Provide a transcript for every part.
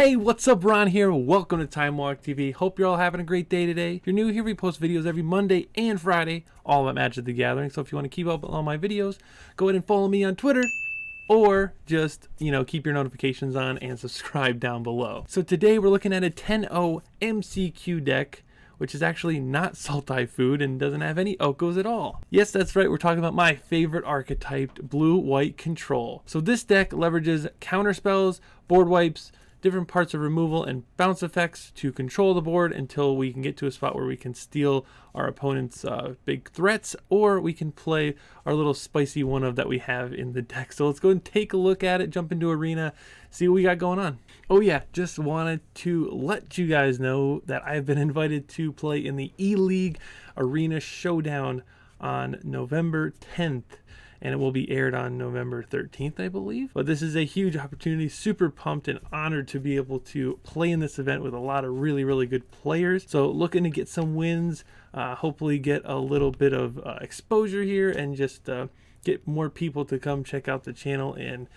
Hey, what's up? Ron here. Welcome to TimeWalkTV. Hope you're all having a great day today. If you're new here, we post videos every Monday and Friday, all about Magic the Gathering. So if you want to keep up with all my videos, go ahead and follow me on Twitter, or just, keep your notifications on and subscribe down below. So today we're looking at a 10-0 MCQ deck, which is actually not Sultai Food and doesn't have any Okos at all. Yes, that's right, we're talking about my favorite archetype, blue-white control. So this deck leverages counter spells, board wipes, different parts of removal, and bounce effects to control the board until we can get to a spot where we can steal our opponent's big threats, or we can play our little spicy one of that we have in the deck. So let's go and take a look at it, jump into Arena, see what we got going on. Oh yeah, just wanted to let you guys know that I've been invited to play in the ELEAGUE Arena Showdown on November 10th. And it will be aired on November 13th, I believe. But this is a huge opportunity, super pumped and honored to be able to play in this event with a lot of really, really good players. So looking to get some wins, hopefully get a little bit of exposure here, and just get more people to come check out the channel and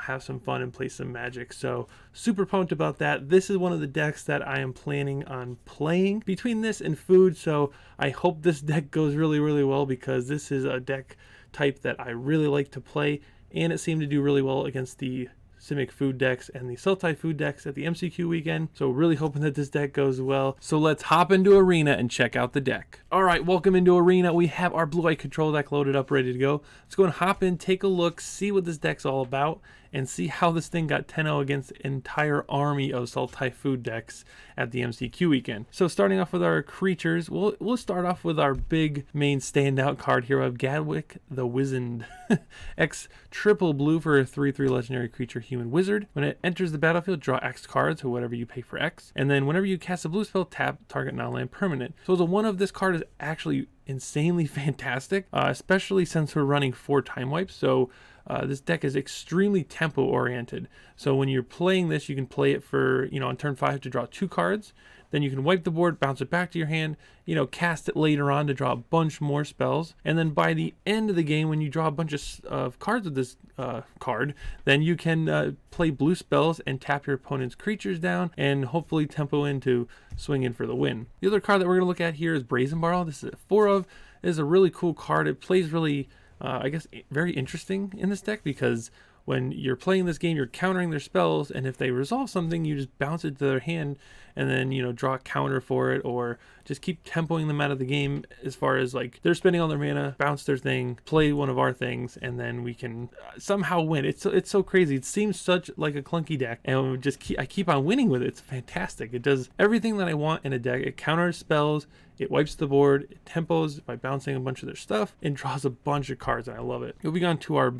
have some fun and play some Magic. So super pumped about that. This is one of the decks that I am planning on playing between this and Food. So I hope this deck goes really, really well, because this is a deck type that I really like to play, and it seemed to do really well against the Simic Food decks and the Sultai Food decks at the MCQ weekend. So really hoping that this deck goes well. So let's hop into Arena and check out the deck. All right, welcome into Arena. We have our blue-white control deck loaded up, ready to go. Let's go and hop in, take a look, see what this deck's all about, and see how this thing got 10-0 against an entire army of Sultai Food decks at the MCQ weekend. So starting off with our creatures, we'll start off with our big main standout card here. We have Gadwick the Wizened. X triple blue for a 3/3 legendary creature human wizard. When it enters the battlefield, draw X cards, or whatever you pay for X. And then whenever you cast a blue spell, tap target non-land permanent. So the one of this card is actually insanely fantastic, especially since we're running 4 time wipes. So this deck is extremely tempo oriented. So when you're playing this, you can play it for, on turn 5 to draw 2 cards. Then you can wipe the board, bounce it back to your hand, cast it later on to draw a bunch more spells. And then by the end of the game, when you draw a bunch of cards with this card, then you can play blue spells and tap your opponent's creatures down and hopefully tempo in to swing in for the win. The other card that we're going to look at here is Brazen Borrow. This is a 4 of. This is a really cool card. It plays really, very interesting in this deck, because when you're playing this game, you're countering their spells, and if they resolve something, you just bounce it to their hand and then, draw a counter for it, or just keep tempoing them out of the game, as far as like they're spending all their mana, bounce their thing, play one of our things, and then we can somehow win. It's so crazy. It seems such like a clunky deck, and I keep on winning with it. It's fantastic. It does everything that I want in a deck. It counters spells, it wipes the board, it tempos by bouncing a bunch of their stuff, and draws a bunch of cards, and I love it. Moving on to our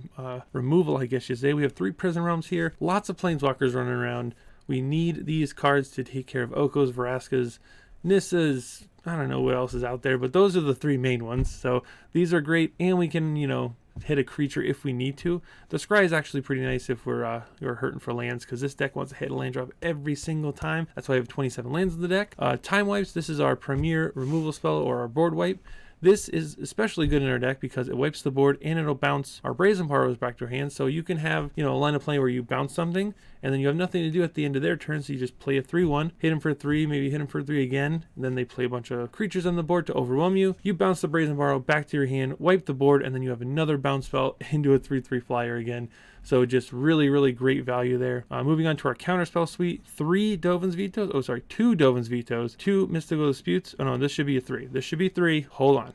removal, I guess you say. We have 3 Prison Realms here, lots of Planeswalkers running around. We need these cards to take care of Okos, Veraskas, Nissas, I don't know what else is out there, but those are the 3 main ones. So these are great, and we can, hit a creature if we need to. The Scry is actually pretty nice if we're hurting for lands, because this deck wants to hit a land drop every single time. That's why I have 27 lands in the deck. Time Wipes, this is our premier removal spell, or our board wipe. This is especially good in our deck because it wipes the board and it'll bounce our Brazen Borrows back to our hand. So you can have, a line of play where you bounce something and then you have nothing to do at the end of their turn. So you just play a 3/1, hit them for 3, maybe hit them for 3 again. And then they play a bunch of creatures on the board to overwhelm you. You bounce the Brazen Borrow back to your hand, wipe the board, and then you have another bounce spell into a 3/3 flyer again. So just really, really great value there. Moving on to our counterspell suite, 2 Dovin's Vetoes, 2 Mystical Disputes. Oh no, this should be a 3. This should be 3. Hold on.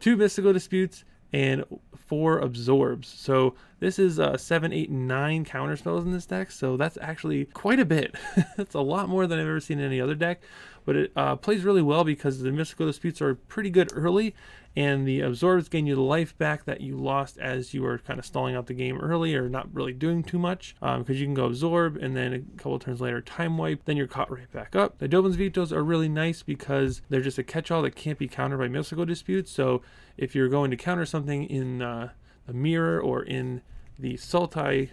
2 Mystical Disputes and 4 Absorbs. So this is 7, 8, and 9 counterspells in this deck. So that's actually quite a bit. That's a lot more than I've ever seen in any other deck. But it plays really well because the Mystical Disputes are pretty good early, and the Absorbs gain you the life back that you lost as you were kind of stalling out the game early or not really doing too much, because you can go Absorb and then a couple turns later Time Wipe, then you're caught right back up. The Dovin's Vetoes are really nice because they're just a catch-all that can't be countered by Mystical Disputes. So if you're going to counter something in the Mirror or in the Sultai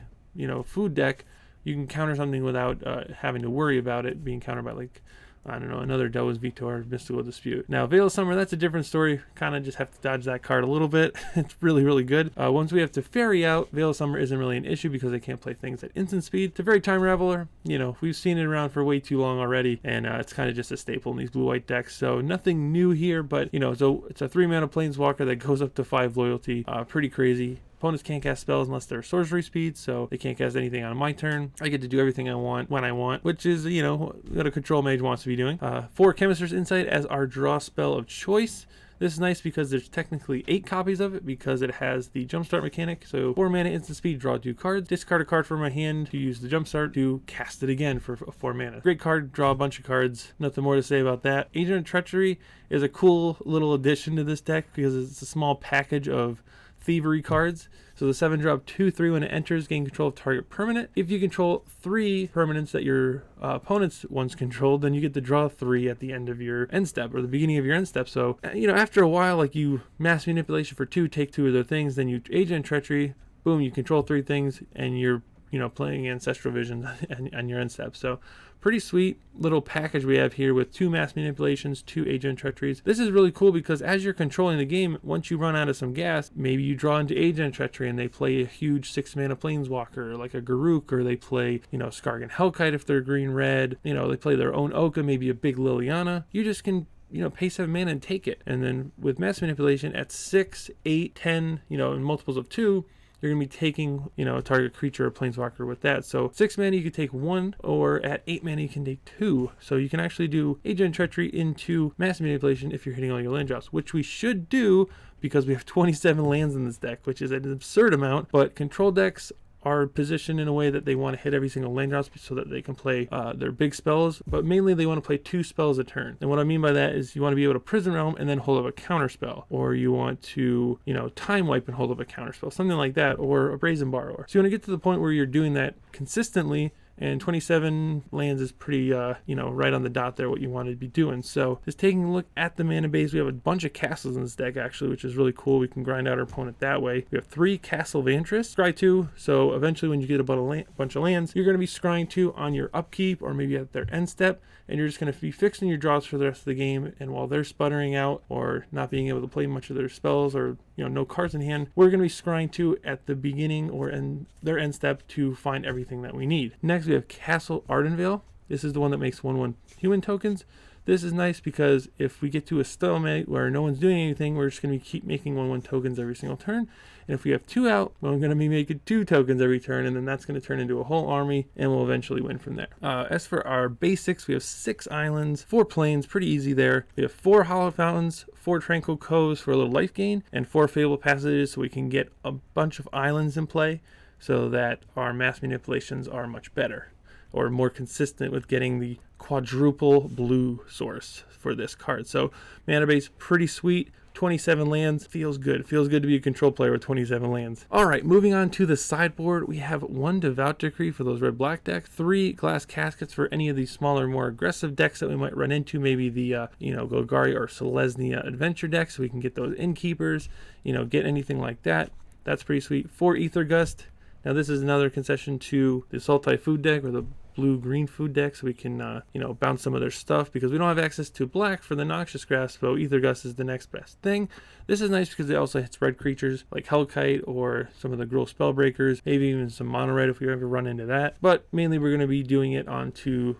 Food deck, you can counter something without having to worry about it being countered by like I don't know, another Delwyn's Vitor, Mystical Dispute. Now, Veil of Summer, that's a different story. Kind of just have to dodge that card a little bit. It's really, really good. Once we have to ferry out, Veil of Summer isn't really an issue because they can't play things at instant speed. It's a very time raveler. You know, we've seen it around for way too long already, and it's kind of just a staple in these blue-white decks. So nothing new here, but, you know, so it's a 3-mana Planeswalker that goes up to 5 loyalty. Pretty crazy. Opponents can't cast spells unless they're sorcery speed, so they can't cast anything on my turn. I get to do everything I want when I want, which is, you know, what a control mage wants to be doing. 4 Chemist's Insight as our draw spell of choice. This is nice because there's technically 8 copies of it because it has the jumpstart mechanic. So 4 mana instant speed, draw 2 cards, discard a card from my hand to use the jumpstart to cast it again for 4 mana. Great card, draw a bunch of cards. Nothing more to say about that. Agent of Treachery is a cool little addition to this deck because it's a small package of thievery cards. So the 7-drop 2/3 when it enters, gain control of target permanent. If you control 3 permanents that your opponents once controlled, then you get to draw 3 at the end of your end step or the beginning of your end step. So, you know, after a while, like you mass manipulation for 2, take 2 of their things, then you Agent Treachery, boom, you control 3 things, and you're, you know, playing Ancestral Vision on your end step. So pretty sweet little package we have here with 2 mass manipulations, 2 Agent Treacheries. This is really cool because as you're controlling the game, once you run out of some gas, maybe you draw into Agent Treachery and they play a huge 6-mana Planeswalker like a Garruk, or they play, you know, Skargan Hellkite if they're green-red. You know, they play their own Oka, maybe a big Liliana. You just can, you know, pay 7 mana and take it. And then with mass manipulation at 6, 8, 10, you know, in multiples of 2, you're going to be taking, you know, a target creature or planeswalker with that. So 6 mana you can take 1, or at 8 mana you can take 2. So you can actually do Agent Treachery into mass manipulation if you're hitting all your land drops, which we should do because we have 27 lands in this deck, which is an absurd amount. But control decks are positioned in a way that they want to hit every single land drop so that they can play their big spells, but mainly they want to play 2 spells a turn. And what I mean by that is you want to be able to Prison Realm and then hold up a counter spell, or you want to, you know, Time Wipe and hold up a counter spell, something like that, or a Brazen Borrower. So you want to get to the point where you're doing that consistently, and 27 lands is pretty, you know, right on the dot there, what you want to be doing. So just taking a look at the mana base, we have a bunch of castles in this deck, actually, which is really cool. We can grind out our opponent that way. We have 3 Castle Vantress, scry 2. So eventually when you get a bunch of lands, you're going to be scrying 2 on your upkeep or maybe at their end step, and you're just going to be fixing your draws for the rest of the game. And while they're sputtering out or not being able to play much of their spells, or, you know, no cards in hand, we're going to be scrying 2 at the beginning or in their end step to find everything that we need. Next, we have Castle Ardenvale. This is the one that makes 1/1 human tokens. This is nice because if we get to a stalemate where no one's doing anything, we're just going to keep making 1/1 tokens every single turn. And if we have 2 out, we're going to be making 2 tokens every turn, and then that's going to turn into a whole army, and we'll eventually win from there. As for our basics, we have 6 islands, 4 plains, pretty easy there. We have 4 Hollow Fountains, 4 Tranquil Coves for a little life gain, and 4 Fable Passages so we can get a bunch of islands in play so that our mass manipulations are much better, or more consistent with getting the quadruple blue source for this card. So mana base, pretty sweet. 27 lands, feels good. Feels good to be a control player with 27 lands. All right, moving on to the sideboard, we have 1 Devout Decree for those red-black decks, 3 Glass Caskets for any of these smaller, more aggressive decks that we might run into, maybe the, you know, Golgari or Selesnya adventure decks, so we can get those Innkeepers, you know, get anything like that. That's pretty sweet. 4 Aether Gust. Now this is another concession to the Sultai Food deck, or the blue-green food deck, so we can, you know, bounce some of their stuff because we don't have access to black for the Noxious Grasp, so Aether Gust is the next best thing. This is nice because it also hits red creatures like Hellkite or some of the Gruul Spellbreakers, maybe even some mono red if we ever run into that. But mainly we're going to be doing it onto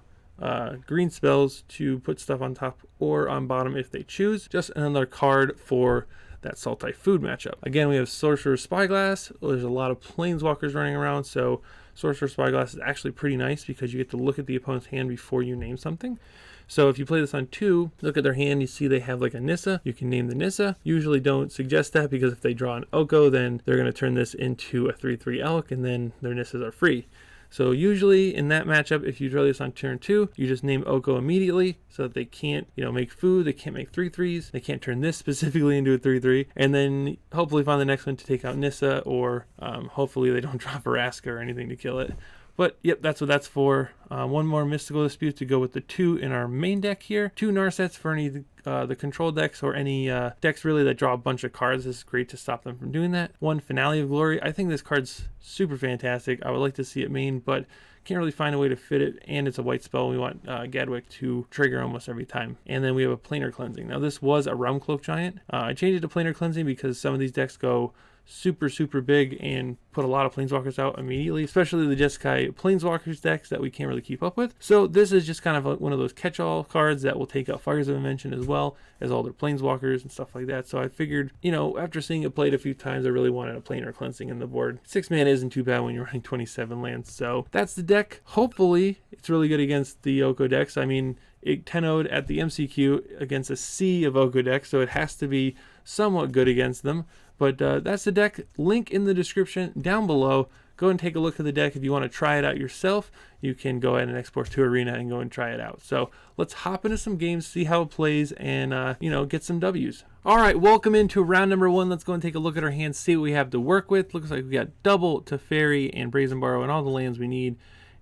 green spells to put stuff on top or on bottom if they choose. Just another card for that Sultai Food matchup. Again, we have Sorcerer's Spyglass. There's a lot of Planeswalkers running around, so Sorcerer's Spyglass is actually pretty nice because you get to look at the opponent's hand before you name something. So if you play this on 2, look at their hand, you see they have like a Nissa. You can name the Nissa. Usually don't suggest that because if they draw an Oko, then they're going to turn this into a 3/3 Elk, and then their Nissas are free. So usually in that matchup, if you draw this on turn 2, you just name Oko immediately so that they can't, you know, make food, they can't make 3/3s, they can't turn this specifically into a 3/3, and then hopefully find the next one to take out Nissa, or hopefully they don't drop a Raska or anything to kill it. But yep, that's what that's for. 1 more Mystical Dispute to go with the 2 in our main deck here. 2 Narsets for any the control decks or any decks really that draw a bunch of cards. This is great to stop them from doing that. 1 Finale of Glory. I think this card's super fantastic. I would like to see it main, but can't really find a way to fit it, and it's a white spell. We want Gadwick to trigger almost every time. And then we have a Planar Cleansing. Now this was a Realm Cloak Giant. I changed it to Planar Cleansing because some of these decks go super big and put a lot of Planeswalkers out immediately, especially the Jeskai Planeswalkers decks that we can't really keep up with. So this is just kind of like one of those catch-all cards that will take out Fires of Invention as well as all their Planeswalkers and stuff like that. So I figured, you know, after seeing it played a few times, I really wanted a Planar Cleansing in the board. 6 mana isn't too bad when you're running 27 lands. So that's the deck. Hopefully it's really good against the Oko decks. I mean, it 10-0'd at the MCQ against a sea of Oko decks, so it has to be somewhat good against them. But that's the deck. Link in the description down below. Go and take a look at the deck. If you want to try it out yourself, you can go ahead and export to Arena and go and try it out. So let's hop into some games, see how it plays, and you know, get some W's. All right, welcome into round number 1. Let's go and take a look at our hands, see what we have to work with. Looks like we got double Teferi and Brazen Borrow and all the lands we need.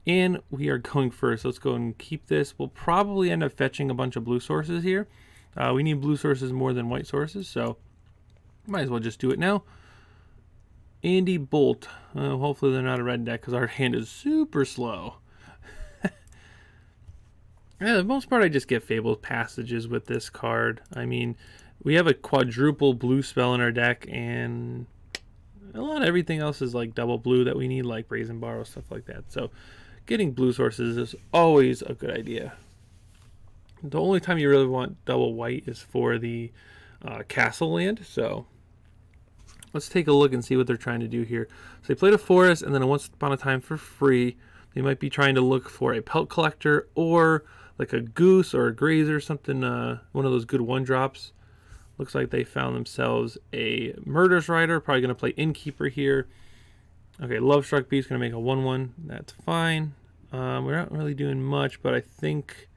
And we are going first. Let's go and keep this. We'll probably end up fetching a bunch of blue sources here. We need blue sources more than white sources, so might as well just do it now. Andy Bolt. Hopefully they're not a red deck because our hand is super slow. Yeah, the most part I just get Fabled Passages with this card. I mean, we have a quadruple blue spell in our deck, and a lot of everything else is like double blue that we need, like Brazen Borrow, stuff like that. So getting blue sources is always a good idea. The only time you really want double white is for the castle land. So let's take a look and see what they're trying to do here. So they played a forest, and then once upon a time for free, they might be trying to look for a pelt collector or like a goose or a grazer, something, one of those good 1-drops. Looks like they found themselves a Murderous Rider, probably going to play Innkeeper here. Okay, Love Struck Beast going to make a 1/1. That's fine. We're not really doing much, but I think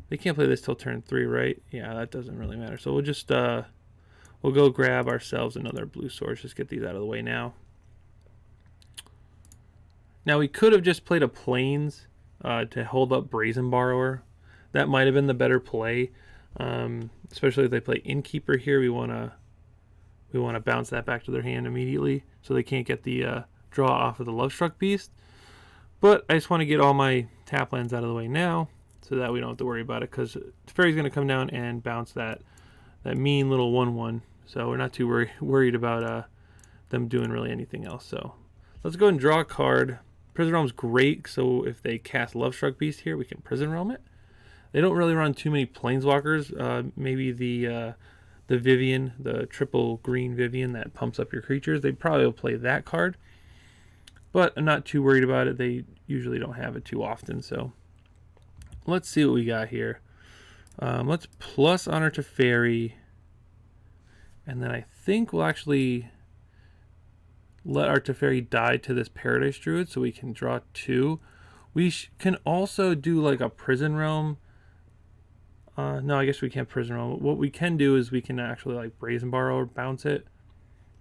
they can't play this till turn 3, right? Yeah, that doesn't really matter. So we'll just we'll go grab ourselves another blue source. Just get these out of the way now. Now we could have just played a Plains to hold up Brazen Borrower. That might have been the better play, especially if they play Innkeeper here. We want to bounce that back to their hand immediately, so they can't get the draw off of the Love Struck Beast. But I just want to get all my tap lands out of the way now, so that we don't have to worry about it, because Teferi's going to come down and bounce that mean little 1/1. So we're not too worried about them doing really anything else. So let's go and draw a card. Prison Realm's great, so if they cast Love Struck Beast here, we can Prison Realm it. They don't really run too many Planeswalkers. Maybe the Vivian, the triple green Vivian that pumps up your creatures. They probably will play that card. But I'm not too worried about it. They usually don't have it too often. So let's see what we got here. Let's plus Honor Teferi. And then I think we'll actually let our Teferi die to this Paradise Druid so we can draw 2. We can also do like a Prison Realm. No, I guess we can't Prison Realm. What we can do is we can actually like Brazen Borrow or bounce it.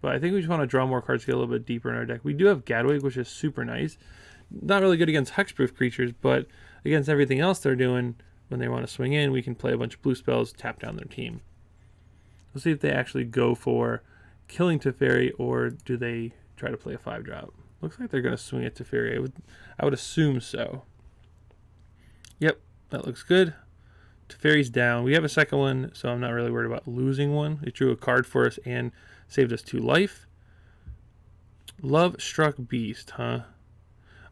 But I think we just want to draw more cards to get a little bit deeper in our deck. We do have Gadwick, which is super nice. Not really good against hexproof creatures, but against everything else they're doing, when they want to swing in, we can play a bunch of blue spells, tap down their team. Let's see if they actually go for killing Teferi, or do they try to play a 5-drop. Looks like they're going to swing at Teferi. I would assume so. Yep, that looks good. Teferi's down. We have a second one, so I'm not really worried about losing one. It drew a card for us and saved us 2 life. Love Struck Beast, huh?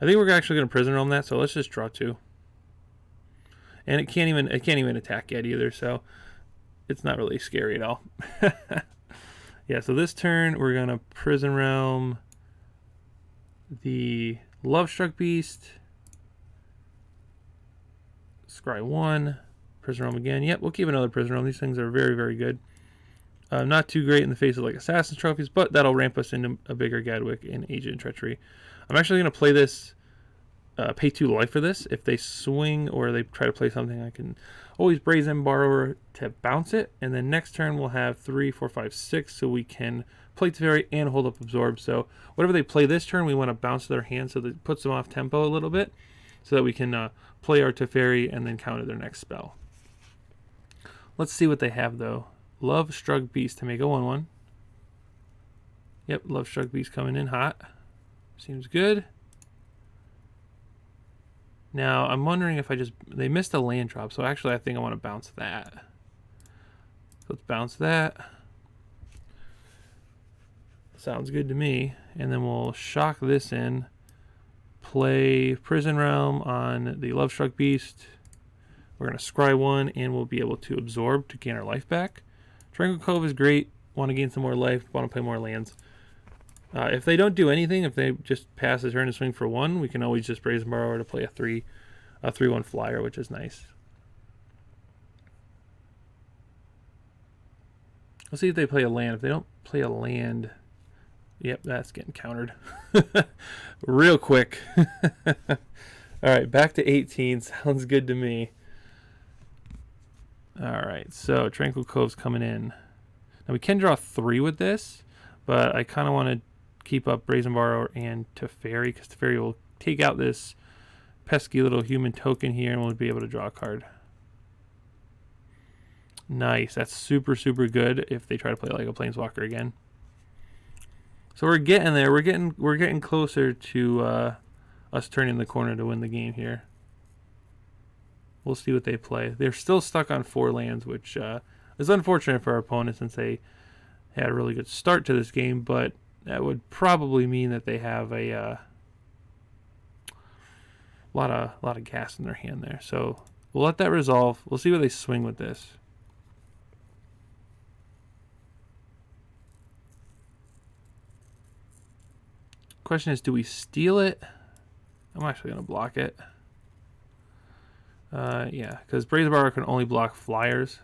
I think we're actually going to Prison Realm that, so let's just draw 2. And it can't even attack yet either, so it's not really scary at all. Yeah, so this turn we're going to Prison Realm the Love Struck Beast. Scry 1. Prison Realm again. Yep, we'll keep another Prison Realm. These things are very, very good. Not too great in the face of like Assassin's Trophies, but that'll ramp us into a bigger Gadwick and Agent Treachery. I'm actually going to play this, pay 2 life for this. If they swing or they try to play something, I can always Brazen Borrower to bounce it. And then next turn we'll have 3, 4, 5, 6, so we can play Teferi and hold up Absorb. So whatever they play this turn, we want to bounce their hand so that it puts them off tempo a little bit, so that we can play our Teferi and then counter their next spell. Let's see what they have though. Love Struck Beast to make a 1/1. Yep, Love Struck Beast coming in hot. Seems good. Now, I'm wondering if they missed a land drop, so actually I think I want to bounce that. So let's bounce that. Sounds good to me. And then we'll shock this in. Play Prison Realm on the Lovestruck Beast. We're going to scry one, and we'll be able to absorb to gain our life back. Tranquil Cove is great. Want to gain some more life, want to play more lands. If they don't do anything, if they just pass a turn and swing for one, we can always just Brazen Borrower to play a 3/1 flyer, which is nice. Let's see if they play a land. If they don't play a land, yep, that's getting countered real quick. All right, back to 18. Sounds good to me. All right, so Tranquil Cove's coming in. Now we can draw 3 with this, but I kind of want to keep up Brazen Borrower and Teferi, because Teferi will take out this pesky little human token here, and we'll be able to draw a card. Nice. That's super, super good if they try to play like a Planeswalker again. So we're getting there. We're getting closer to us turning the corner to win the game here. We'll see what they play. They're still stuck on 4 lands, which is unfortunate for our opponent since they had a really good start to this game, but that would probably mean that they have a lot of gas in their hand there. So we'll let that resolve. We'll see where they swing with this. Question is, do we steal it? I'm actually going to block it. Yeah, because Brazen Borrower can only block flyers.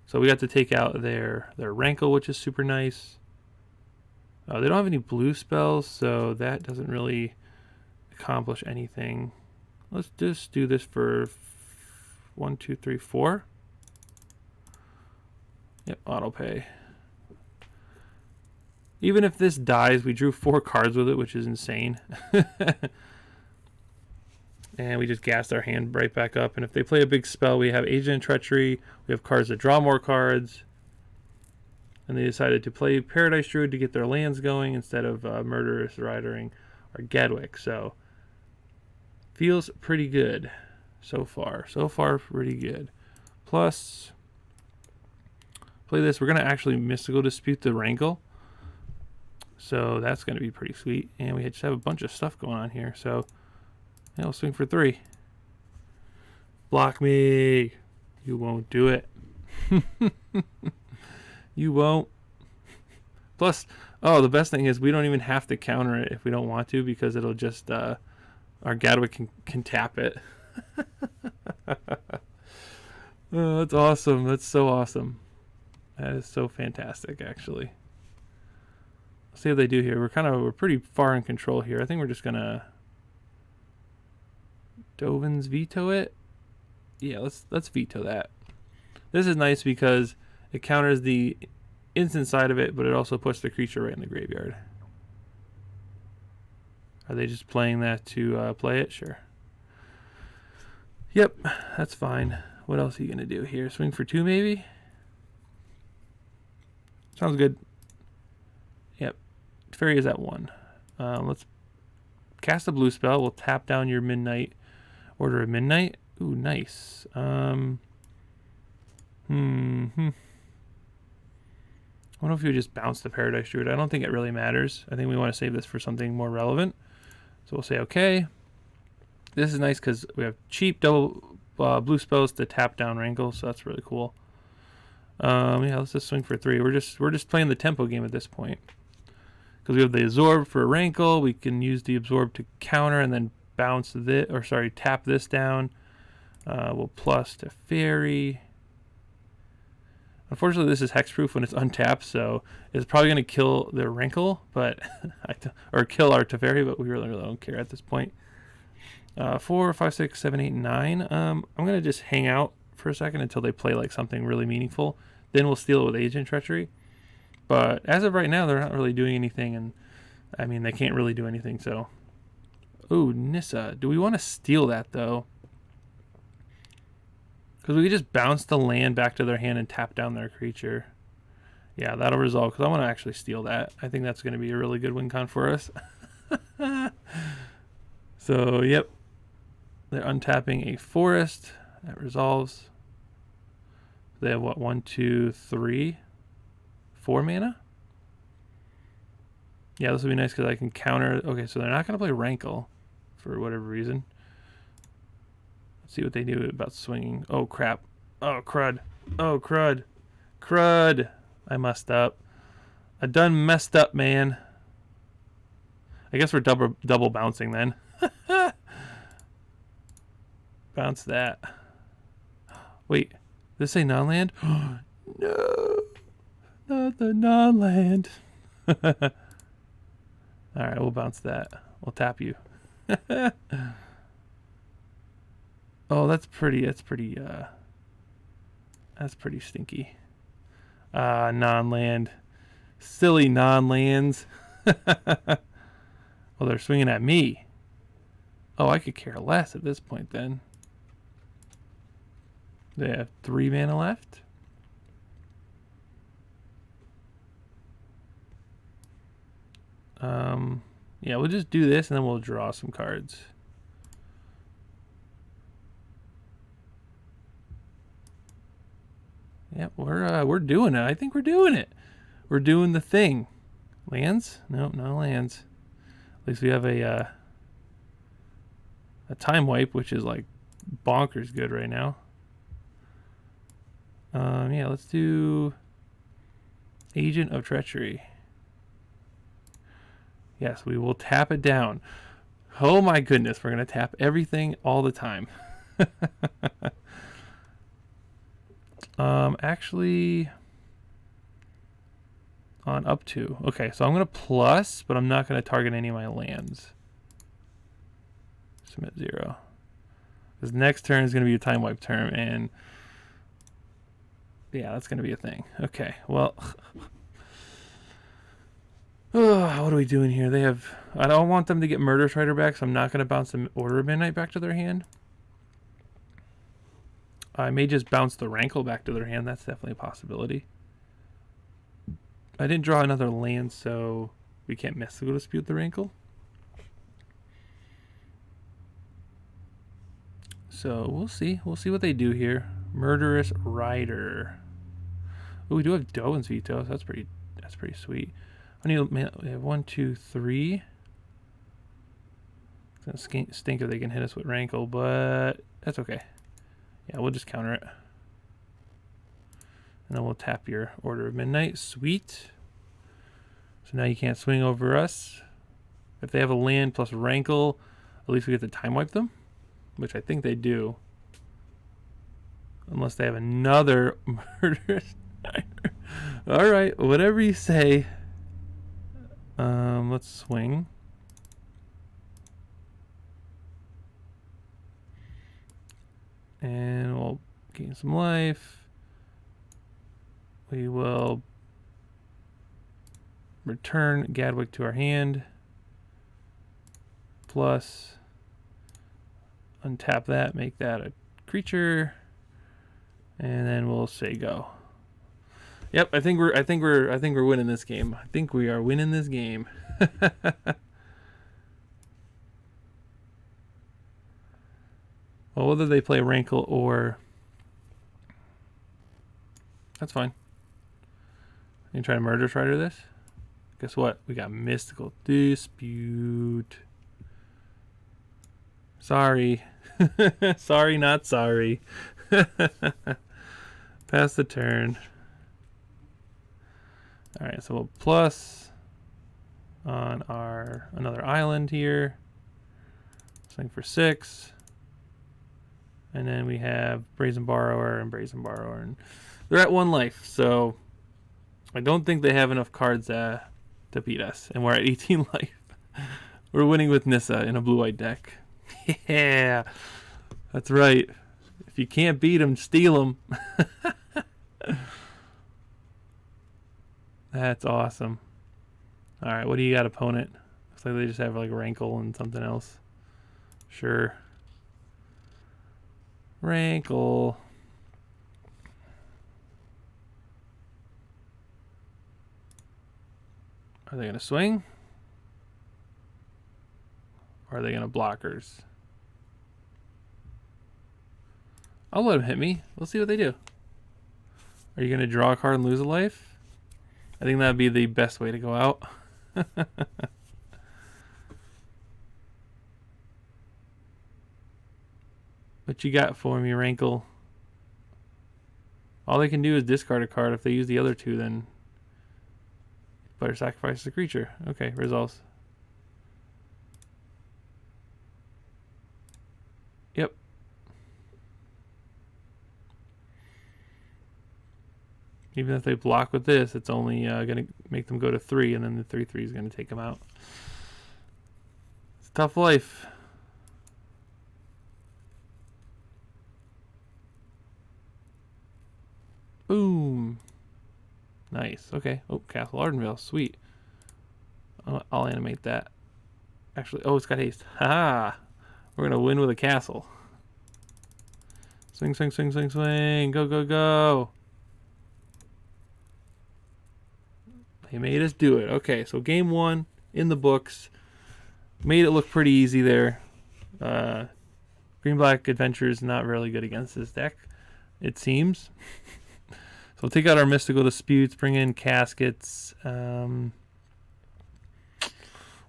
So we got to take out their Rankle, which is super nice. They don't have any blue spells, so that doesn't really accomplish anything. Let's just do this for 1, 2, 3, 4. Yep, auto pay. Even if this dies, we drew 4 cards with it, which is insane. And we just gassed our hand right back up. And if they play a big spell, we have Agent Treachery. We have cards that draw more cards. And they decided to play Paradise Druid to get their lands going instead of Murderous Ridering or Gadwick. So, feels pretty good so far. So far, pretty good. Plus, play this. We're going to actually Mystical Dispute the Rankle. So, that's going to be pretty sweet. And we just have a bunch of stuff going on here. So, yeah, we'll swing for 3. Block me. You won't do it. You won't. Plus, oh, the best thing is we don't even have to counter it if we don't want to, because it'll just, our Gadwick can tap it. Oh, that's awesome. That's so awesome. That is so fantastic, actually. Let's see what they do here. We're pretty far in control here. I think we're just going to Dovin's veto it. Yeah, let's veto that. This is nice because it counters the instant side of it, but it also puts the creature right in the graveyard. Are they just playing that to play it? Sure. Yep, that's fine. What else are you going to do here? Swing for 2 maybe? Sounds good. Yep. Fairy is at 1. Let's cast a blue spell. We'll tap down your Midnight. Order of Midnight. Ooh, nice. I wonder if we just bounce the Paradise Druid. I don't think it really matters. I think we want to save this for something more relevant. So we'll say okay. This is nice because we have cheap double blue spells to tap down Rankle, so that's really cool. Yeah, let's just swing for 3. We're just playing the tempo game at this point. Because we have the Absorb for Rankle. We can use the Absorb to counter and then bounce this, or sorry, tap this down. We'll plus to Fairy. Unfortunately, this is hexproof when it's untapped, so it's probably going to kill the Rankle, but or kill our Teferi, but we really don't care at this point. 4, 5, 6, 7, 8, 9. I'm going to just hang out for a second until they play like something really meaningful. Then we'll steal it with Agent Treachery. But as of right now, they're not really doing anything, and I mean, they can't really do anything, so. Ooh, Nissa. Do we want to steal that, though? Because we could just bounce the land back to their hand and tap down their creature. Yeah, that'll resolve, because I want to actually steal that. I think that's going to be a really good win con for us. So, yep. They're untapping a forest. That resolves. They have what? 1, 2, 3, 4 mana? Yeah, this would be nice because I can counter. Okay, so they're not going to play Rankle for whatever reason. Let's see what they do about swinging. Oh, crap. Oh, crud. Oh, crud. Crud. I messed up. I done messed up, man. I guess we're double bouncing then. Bounce that. Wait, this say non-land? No, not the non-land. All right, we'll bounce that. We'll tap you. Oh, that's pretty. That's pretty stinky. Non-land. Silly non-lands. Oh, they're swinging at me. Oh, I could care less at this point then. They have 3 mana left. Yeah, we'll just do this and then we'll draw some cards. Yep, we're doing it. I think we're doing it. We're doing the thing. Lands? Nope, no lands. At least we have a time wipe, which is like bonkers good right now. Yeah, let's do Agent of Treachery. Yes, we will tap it down. Oh my goodness, we're going to tap everything all the time. Actually, on up to. Okay, so I'm going to plus, but I'm not going to target any of my lands. Submit 0. Because next turn is going to be a time wipe turn, and yeah, that's going to be a thing. Okay, well, what are we doing here? They have. I don't want them to get Murder Strider back, so I'm not going to bounce the Order of Midnight back to their hand. I may just bounce the Rankle back to their hand. That's definitely a possibility. I didn't draw another land, so we can't Mystical Dispute the Rankle. So we'll see. We'll see what they do here. Murderous Rider. Oh, we do have Dovin's Veto. So that's pretty sweet. We have 1, 2, 3. It's gonna stink if they can hit us with Rankle, but that's okay. Yeah, we'll just counter it. And then we'll tap your Order of Midnight. Sweet. So now you can't swing over us. If they have a land plus Rankle, at least we get to time wipe them, which I think they do. Unless they have another Murderous Rider. All right, whatever you say. Let's swing. And we'll gain some life. We will return Gadwick to our hand. Plus untap that, make that a creature, and then we'll say go. Yep, I think we're winning this game. I think we are winning this game. Well, whether they play Rankle or... That's fine. You can try to Murder Strider this. Guess what? We got Mystical Dispute. Sorry. Sorry, not sorry. Pass the turn. Alright, so we'll plus on our another island here. Swing for 6. And then we have Brazen Borrower and Brazen Borrower. And they're at 1 life, so I don't think they have enough cards to beat us. And we're at 18 life. We're winning with Nissa in a blue-white deck. Yeah, that's right. If you can't beat them, steal them. That's awesome. All right, what do you got, opponent? Looks like they just have like Rankle and something else. Sure. Rankle. Are they going to swing? Or are they going to blockers? I'll let them hit me. We'll see what they do. Are you going to draw a card and lose a life? I think that would be the best way to go out. What you got for me, Rankle? All they can do is discard a card. If they use the other two, then better sacrifice the creature. Okay, results. Yep. Even if they block with this, it's only going to make them go to 3, and then the 3/3 is going to take them out. It's a tough life. Boom. Nice. Okay. Oh, Castle Ardenvale. Sweet. I'll animate that. Actually, oh, it's got haste. Ha! We're going to win with a castle. Swing, swing, swing, swing, swing. Go, go, go. They made us do it. Okay, so game 1 in the books. Made it look pretty easy there. Green-Black Adventurers not really good against this deck, it seems. So we'll take out our Mystical Disputes, bring in Caskets.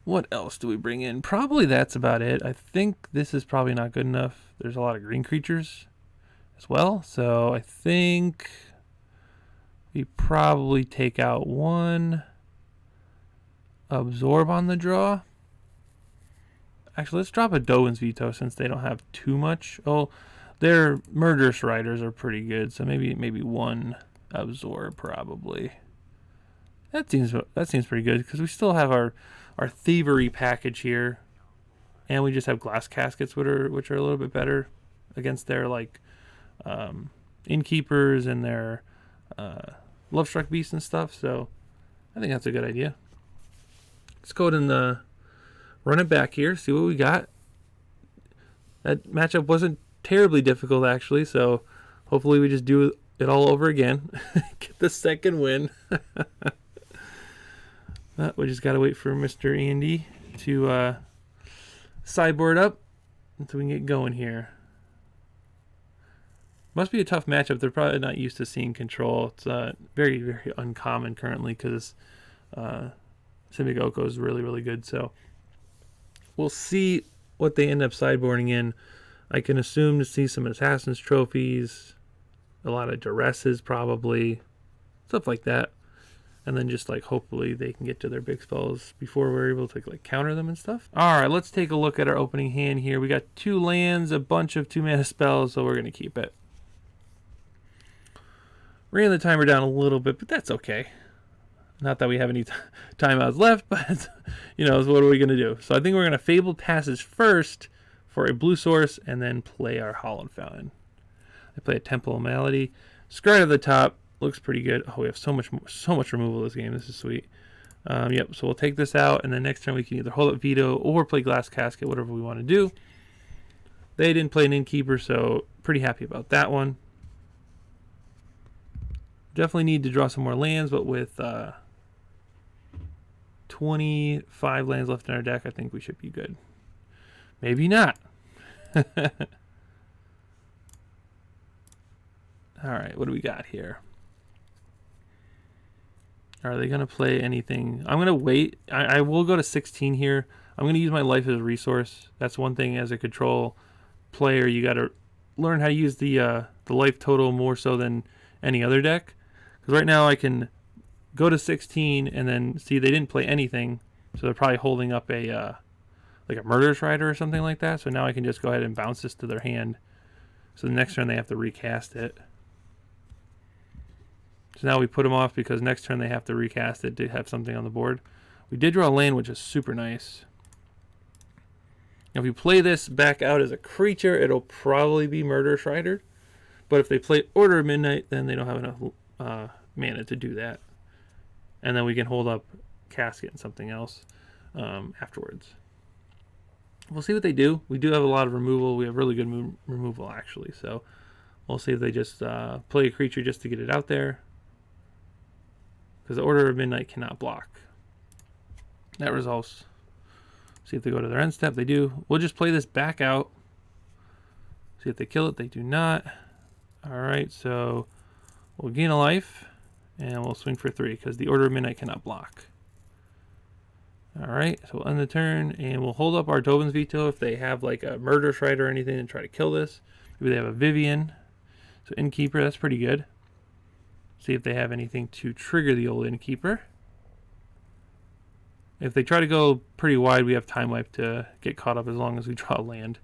What else do we bring in? Probably that's about it. I think this is probably not good enough. There's a lot of green creatures as well. So I think we probably take out 1 Absorb on the draw. Actually, let's drop a Dovin's Veto since they don't have too much. Oh, their Murderous Riders are pretty good. So maybe 1 Absorb probably. That seems pretty good because we still have our Thievery package here, and we just have Glass Caskets which are a little bit better against their like Innkeepers and their Lovestruck Beasts and stuff. So I think that's a good idea. Let's go ahead and run it back here, see what we got. That matchup wasn't terribly difficult actually, so hopefully we just do it all over again. Get the second win. We just got to wait for Mr. Andy to sideboard up until we can get going here. Must be a tough matchup. They're probably not used to seeing control. It's very, very uncommon currently because Simic Oko is really, really good. So we'll see what they end up sideboarding in. I can assume to see some Assassin's Trophies, a lot of Duresses probably, stuff like that. And then just like hopefully they can get to their big spells before we're able to like counter them and stuff. All right, let's take a look at our opening hand here. We got 2 lands, a bunch of 2-mana spells, so we're going to keep it. Ran the timer down a little bit, but that's okay. Not that we have any timeouts left, but you know, what are we going to do? So I think we're going to Fabled Passage first for a blue source and then play our Hallowed Fountain. I play a Temple of Malady. Scry at the top. Looks pretty good. Oh, we have so much removal this game. This is sweet. Yep, so we'll take this out, and then next turn we can either hold up Veto or play Glass Casket, whatever we want to do. They didn't play an Innkeeper, so pretty happy about that one. Definitely need to draw some more lands, but with 25 lands left in our deck, I think we should be good. Maybe not. All right, what do we got here? Are they going to play anything? I'm going to wait. I will go to 16 here. I'm going to use my life as a resource. That's one thing as a control player. You got to learn how to use the life total more so than any other deck. Because right now I can go to 16 and then see they didn't play anything. So they're probably holding up a like a Murderous Rider or something like that. So now I can just go ahead and bounce this to their hand. So the next turn they have to recast it. So now we put them off because next turn they have to recast it to have something on the board. We did draw a land, which is super nice. Now if you play this back out as a creature, it'll probably be Murderous Rider. But if they play Order of Midnight, then they don't have enough mana to do that. And then we can hold up Casket and something else afterwards. We'll see what they do. We do have a lot of removal. We have really good removal, actually. So we'll see if they just play a creature just to get it out there. Because the Order of Midnight cannot block. That resolves. See if they go to their end step. They do. We'll just play this back out. See if they kill it. They do not. Alright, so we'll gain a life, and we'll swing for 3, because the Order of Midnight cannot block. Alright, so we'll end the turn, and we'll hold up our Dovin's Veto if they have like a Murderous Rider or anything and try to kill this. Maybe they have a Vivian. So Innkeeper, that's pretty good. See if they have anything to trigger the old Innkeeper. If they try to go pretty wide, we have Time Wipe to get caught up as long as we draw land.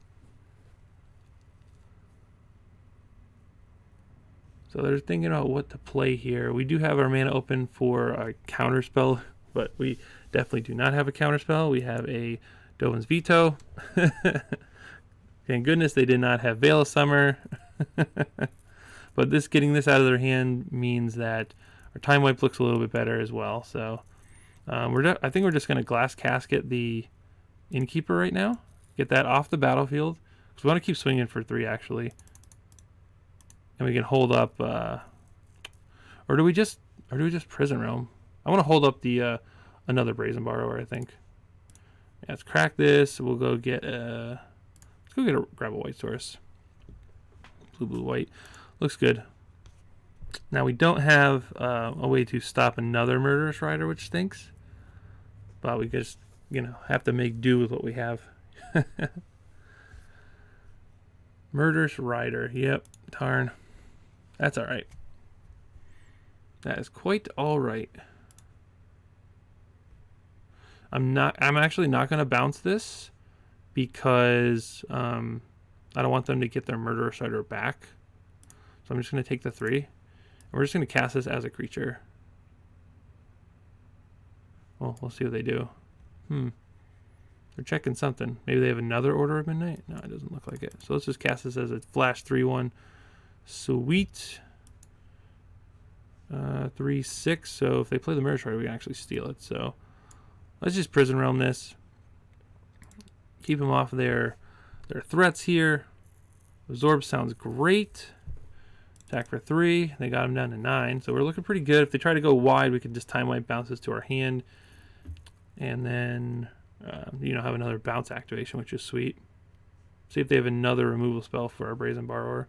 So they're thinking about what to play here. We do have our mana open for a counterspell, but we definitely do not have a counterspell. We have a Dovin's Veto. Thank goodness they did not have Veil of Summer. But getting this out of their hand means that our Time Wipe looks a little bit better as well. So I think we're just going to Glass Casket the Innkeeper right now. Get that off the battlefield. Because we want to keep swinging for 3 actually. And we can hold up, or do we just Prison Realm? I want to hold up the another Brazen Borrower, I think. Yeah, let's crack this. We'll go get grab a white source. Blue, white. Looks good. Now we don't have a way to stop another Murderous Rider, which stinks. But we just, have to make do with what we have. Murderous Rider. Yep. Darn. That's all right. That is quite all right. I'm actually not going to bounce this because I don't want them to get their Murderous Rider back. So I'm just going to take the 3. And we're just going to cast this as a creature. Well, we'll see what they do. They're checking something. Maybe they have another Order of Midnight? No, it doesn't look like it. So let's just cast this as a flash 3/1. Sweet. 3/6. So if they play the Murderous Rider, we can actually steal it. So let's just Prison Realm this. Keep them off their threats here. Absorb sounds great. Attack for 3. They got him down to 9. So we're looking pretty good. If they try to go wide, we can just Time Wipe bounces to our hand. And then, have another bounce activation, which is sweet. See if they have another removal spell for our Brazen Borrower.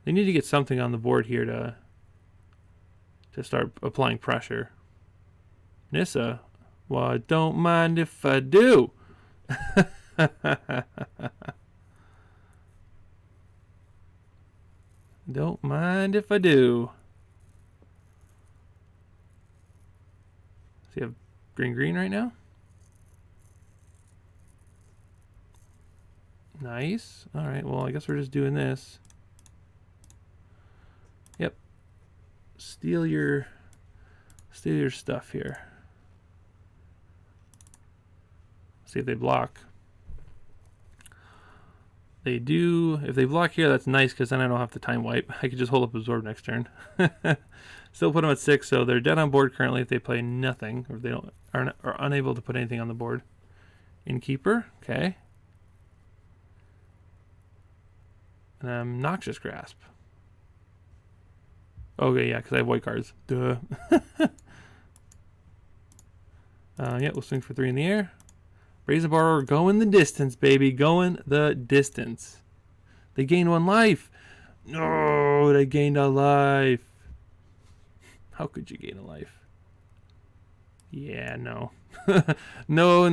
They need to get something on the board here to start applying pressure. Nissa. Well, I don't mind if I do. Don't mind if I do. So you have green right now? Nice. Alright, well I guess we're just doing this. Yep. Steal your stuff here. See if they block. They do. If they block here, that's nice because then I don't have to Time Wipe. I could just hold up Absorb next turn. Still put them at 6, so they're dead on board currently if they play nothing, or if they are unable to put anything on the board. Innkeeper, okay. Noxious Grasp. Okay, yeah, because I have white cards. Duh. Yeah, we'll swing for 3 in the air. Brazen Borrower going the distance, baby. Going the distance. They gained 1 life. No, they gained a life. How could you gain a life? Yeah, no. No.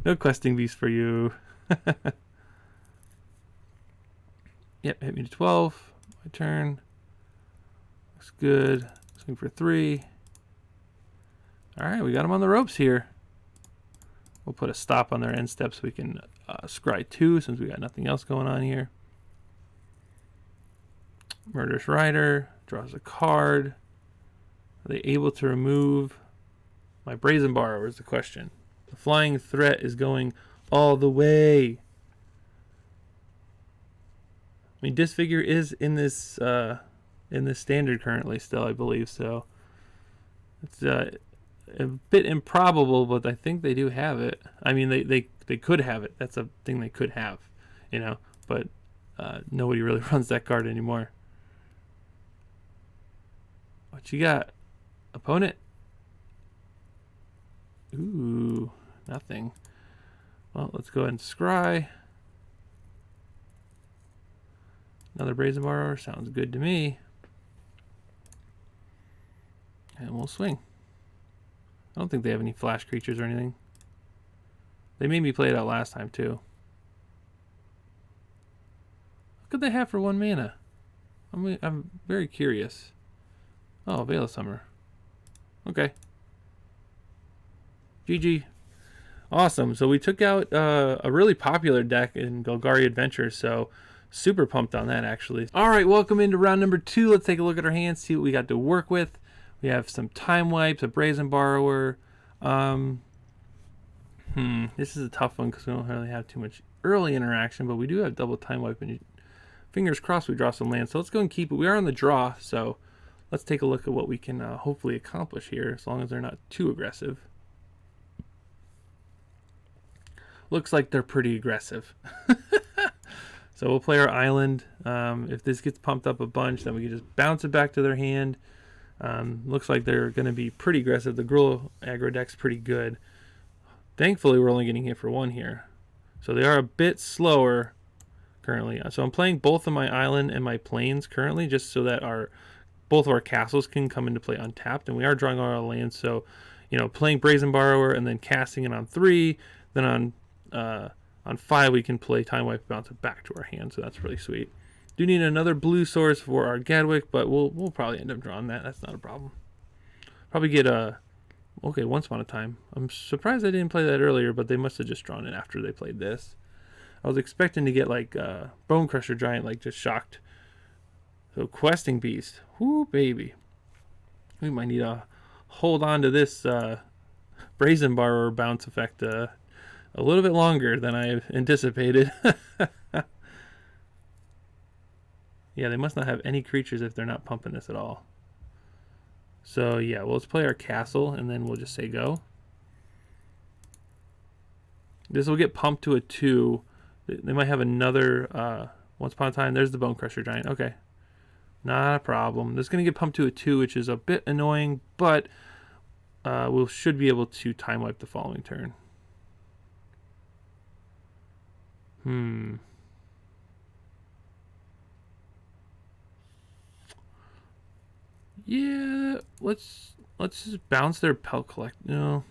No questing beast for you. Yep, hit me to 12. My turn. Looks good. Swing for 3. Alright, we got them on the ropes here. We'll put a stop on their end step so we can scry 2 since we got nothing else going on here. Murderous Rider draws a card. Are they able to remove my Brazen Borrower is the question. The flying threat is going all the way. I mean, Disfigure is in this standard currently still, I believe, so it's a bit improbable, but I think they do have it. I mean, they could have it. That's a thing they could have, but nobody really runs that card anymore. What you got? Opponent? Ooh, nothing. Well, let's go ahead and scry. Another Brazen Borrower. Sounds good to me. And we'll swing. I don't think they have any flash creatures or anything. They made me play it out last time too. What could they have for 1 mana? I'm very curious. Oh, Veil of Summer. Okay. GG. Awesome. So we took out a really popular deck in Golgari Adventure, so super pumped on that actually. Alright, welcome into round number 2. Let's take a look at our hands, see what we got to work with. We have some Time Wipes, a Brazen Borrower. This is a tough one because we don't really have too much early interaction, but we do have double Time Wipe, and fingers crossed we draw some lands. So let's go and keep it. We are on the draw, so let's take a look at what we can hopefully accomplish here, as long as they're not too aggressive. Looks like they're pretty aggressive. So we'll play our island. If this gets pumped up a bunch, then we can just bounce it back to their hand. Looks like they're going to be pretty aggressive. The Gruul aggro deck's pretty good. Thankfully, we're only getting hit for 1 here. So they are a bit slower currently. So I'm playing both of my island and my plains currently, just so that both of our castles can come into play untapped. And we are drawing all our lands. So, you know, playing Brazen Borrower and then casting it on 3, then on 5 we can play Time Wipe, bounce it back to our hand. So that's really sweet. Do need another blue source for our Gadwick, but we'll probably end up drawing that. That's not a problem. Probably get okay, Once Upon a Time. I'm surprised I didn't play that earlier, but they must have just drawn it after they played this. I was expecting to get like Bone Crusher Giant, like just shocked. So Questing Beast. Whoo, baby. We might need to hold on to this Brazen Borrower bounce effect a little bit longer than I anticipated. Yeah, they must not have any creatures if they're not pumping this at all. So yeah, well, let's play our castle and then we'll just say go. This will get pumped to a 2. They might have another Once Upon a Time. There's the Bone Crusher Giant. Okay, not a problem. This is going to get pumped to a 2, which is a bit annoying, but we should be able to Time Wipe the following turn. Yeah, let's just bounce their Pelt Collect. No,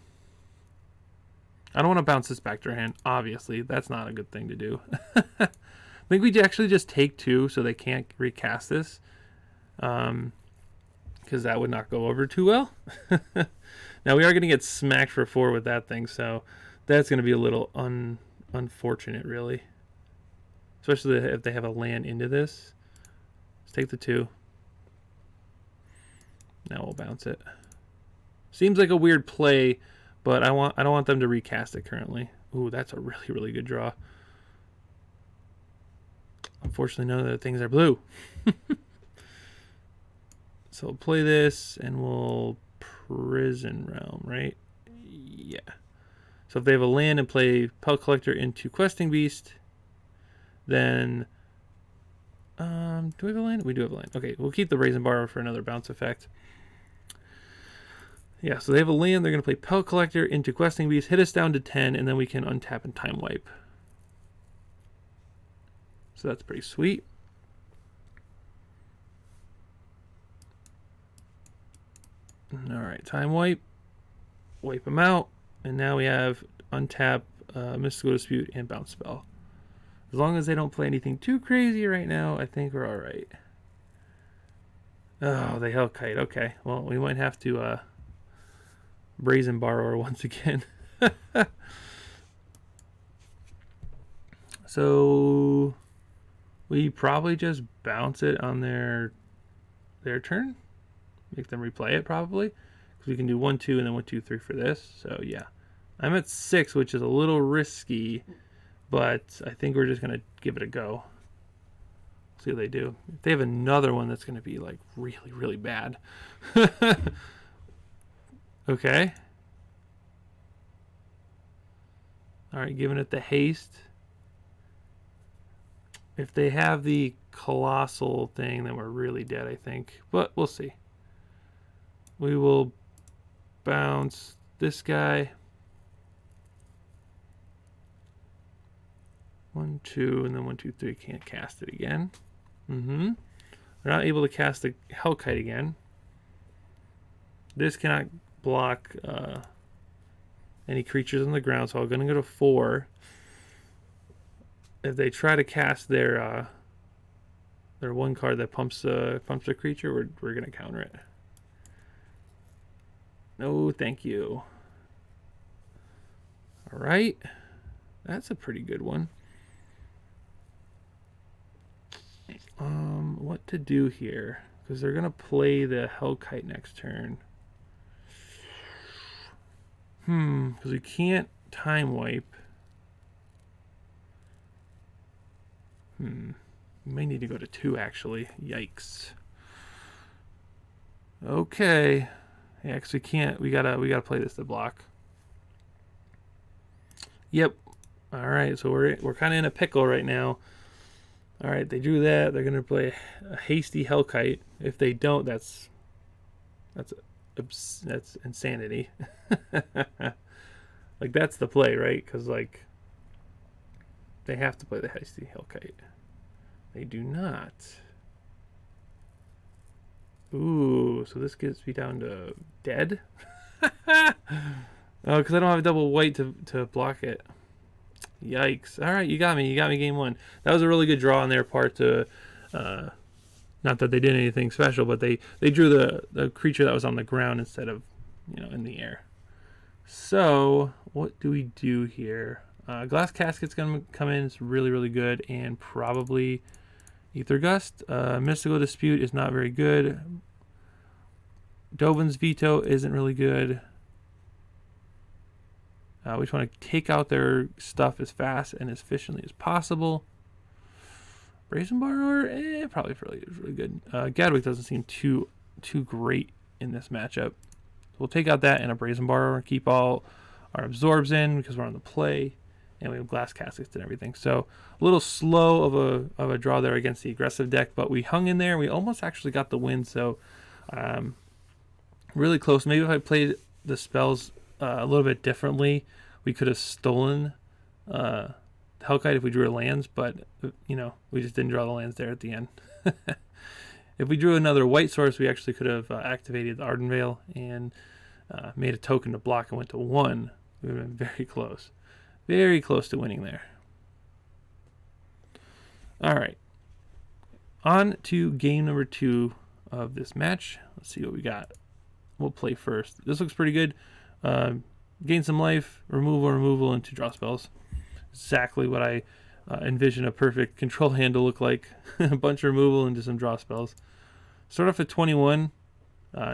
I don't want to bounce this back to our hand. Obviously, that's not a good thing to do. I think we actually just take 2 so they can't recast this, because that would not go over too well. Now we are going to get smacked for 4 with that thing, so that's going to be a little unfortunate, really. Especially if they have a land into this. Let's take the 2. Now we'll bounce it. Seems like a weird play, but I don't want them to recast it currently. Ooh, that's a really, really good draw. Unfortunately, none of the things are blue. So we'll play this and we'll Prison Realm, right? Yeah. So if they have a land and play Pelt Collector into Questing Beast, then do we have a land? We do have a land. Okay, we'll keep the Brazen Borrower for another bounce effect. Yeah, so they have a land. They're going to play Pelt Collector into Questing Beast, hit us down to 10, and then we can untap and Time Wipe. So that's pretty sweet. Alright, Time Wipe. Wipe them out. And now we have untap, Mystical Dispute, and Bounce Spell. As long as they don't play anything too crazy right now, I think we're alright. Oh, they Hellkite. Okay, well, we might have to Brazen Borrower once again. So we probably just bounce it on their turn. Make them replay it probably. Because we can do 1, 2, and then 1, 2, 3 for this. So yeah. I'm at 6, which is a little risky. But I think we're just going to give it a go. See what they do. If they have another one that's going to be like really, really bad. Okay. Alright, giving it the haste. If they have the colossal thing, then we're really dead, I think. But we'll see. We will bounce this guy. 1, 2, and then 1, 2, 3. Can't cast it again. They're not able to cast the Hellkite again. This cannot block any creatures on the ground, so I'm going to go to 4. If they try to cast their one card that pumps a creature, we're going to counter it. No, thank you. All right, that's a pretty good one. What to do here? Because they're going to play the Hellkite next turn. Because we can't time wipe. We may need to go to 2 actually. Yikes. Okay. Yeah, because we can't. We gotta play this to block. Yep. All right. So we're kind of in a pickle right now. All right. They drew that. They're gonna play a hasty Hellkite. If they don't, that's insanity. Like, that's the play, right? Because, like, they have to play the hasty Hellkite. They do not. Ooh, so this gets me down to dead? Oh, because I don't have a double white to block it. Yikes. All right, you got me. You got me game 1. That was a really good draw on their part to... not that they did anything special, but they drew the creature that was on the ground instead of, in the air. So, what do we do here? Glass Casket's going to come in. It's really, really good. And probably Ether Gust. Mystical Dispute is not very good. Dovin's Veto isn't really good. We just want to take out their stuff as fast and as efficiently as possible. Brazen Borrower, probably really good. Gadwick doesn't seem too great in this matchup. We'll take out that and a Brazen Borrower, keep all our absorbs in because we're on the play, and we have Glass Caskets and everything. So a little slow of a draw there against the aggressive deck, but we hung in there. We almost actually got the win, so really close. Maybe if I played the spells a little bit differently, we could have stolen Hellkite if we drew lands, but we just didn't draw the lands there at the end. If we drew another white source, we actually could have activated the Ardenvale and made a token to block and went to 1. We would have been very close to winning there. All right, on to game number 2 of this match. Let's see what we got. We'll play first. This looks pretty good. Gain some life, removal, and 2 draw spells. Exactly what I envision a perfect control hand to look like. A bunch of removal into some draw spells. Start off at 21.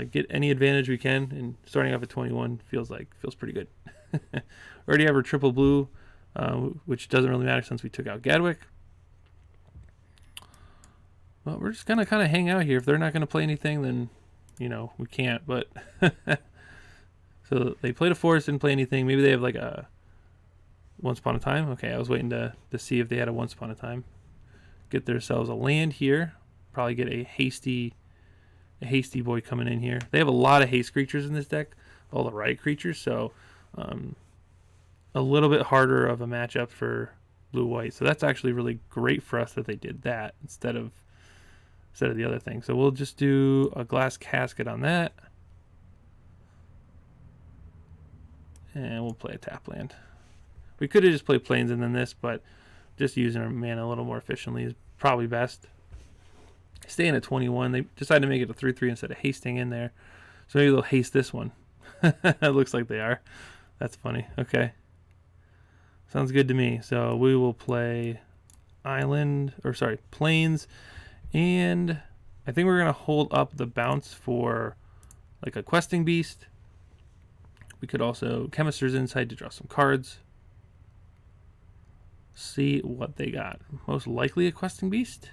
Get any advantage we can, and starting off at 21 feels pretty good. Already have our triple blue, which doesn't really matter since we took out Gadwick. Well, we're just gonna kind of hang out here. If they're not gonna play anything, then we can't. But so they played a forest, didn't play anything. Maybe they have like a Once Upon a Time. Okay, I was waiting to see if they had a Once Upon a Time. Get themselves a land here. Probably get a hasty boy coming in here. They have a lot of haste creatures in this deck, all the right creatures, so a little bit harder of a matchup for blue-white. So that's actually really great for us that they did that instead of the other thing. So we'll just do a Glass Casket on that. And we'll play a tap land. We could have just played planes and then this, but just using our mana a little more efficiently is probably best. Staying at 21. They decided to make it a 3/3 instead of hasting in there. So maybe they'll haste this one. It looks like they are. That's funny. Okay. Sounds good to me. So we will play planes. And I think we're going to hold up the bounce for like a questing beast. We could also Chemist's Insight to draw some cards. See what they got. Most likely a questing beast.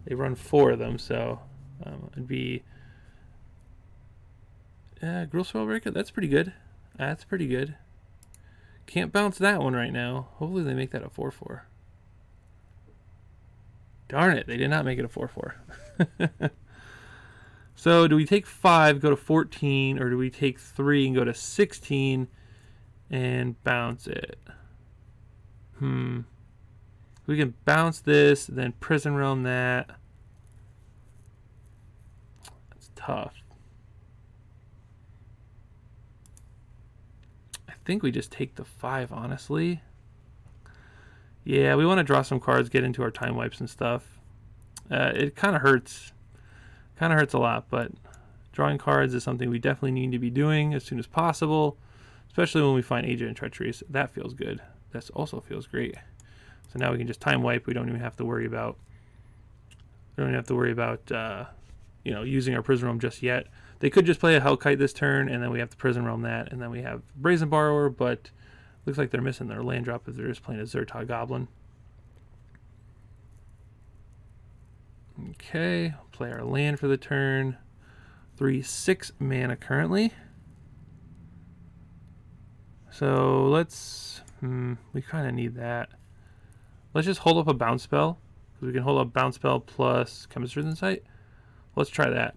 They run 4 of them, so it'd be Gruul Spellbreaker. That's pretty good. That's pretty good. Can't bounce that one right now. Hopefully they make that a 4/4. Darn it, they did not make it a 4/4. So do we take 5, go to 14, or do we take 3 and go to 16 and bounce it? We can bounce this, then Prison Realm that. That's tough. I think we just take the 5, honestly. Yeah, we want to draw some cards, get into our time wipes and stuff. It kind of hurts. Kind of hurts a lot, but drawing cards is something we definitely need to be doing as soon as possible, especially when we find Agent and Treacheries. That feels good. That also feels great. So now we can just time wipe. We don't even have to worry about. You know, using our Prison Realm just yet. They could just play a Hellkite this turn, and then we have to Prison Realm that, and then we have Brazen Borrower, but looks like they're missing their land drop if they're just playing a Zerta Goblin. Okay, play our land for the turn. 3/6 mana currently. So let's, we kind of need that. Let's just hold up a bounce spell, because we can hold up bounce spell plus Chemist's Insight. Let's try that.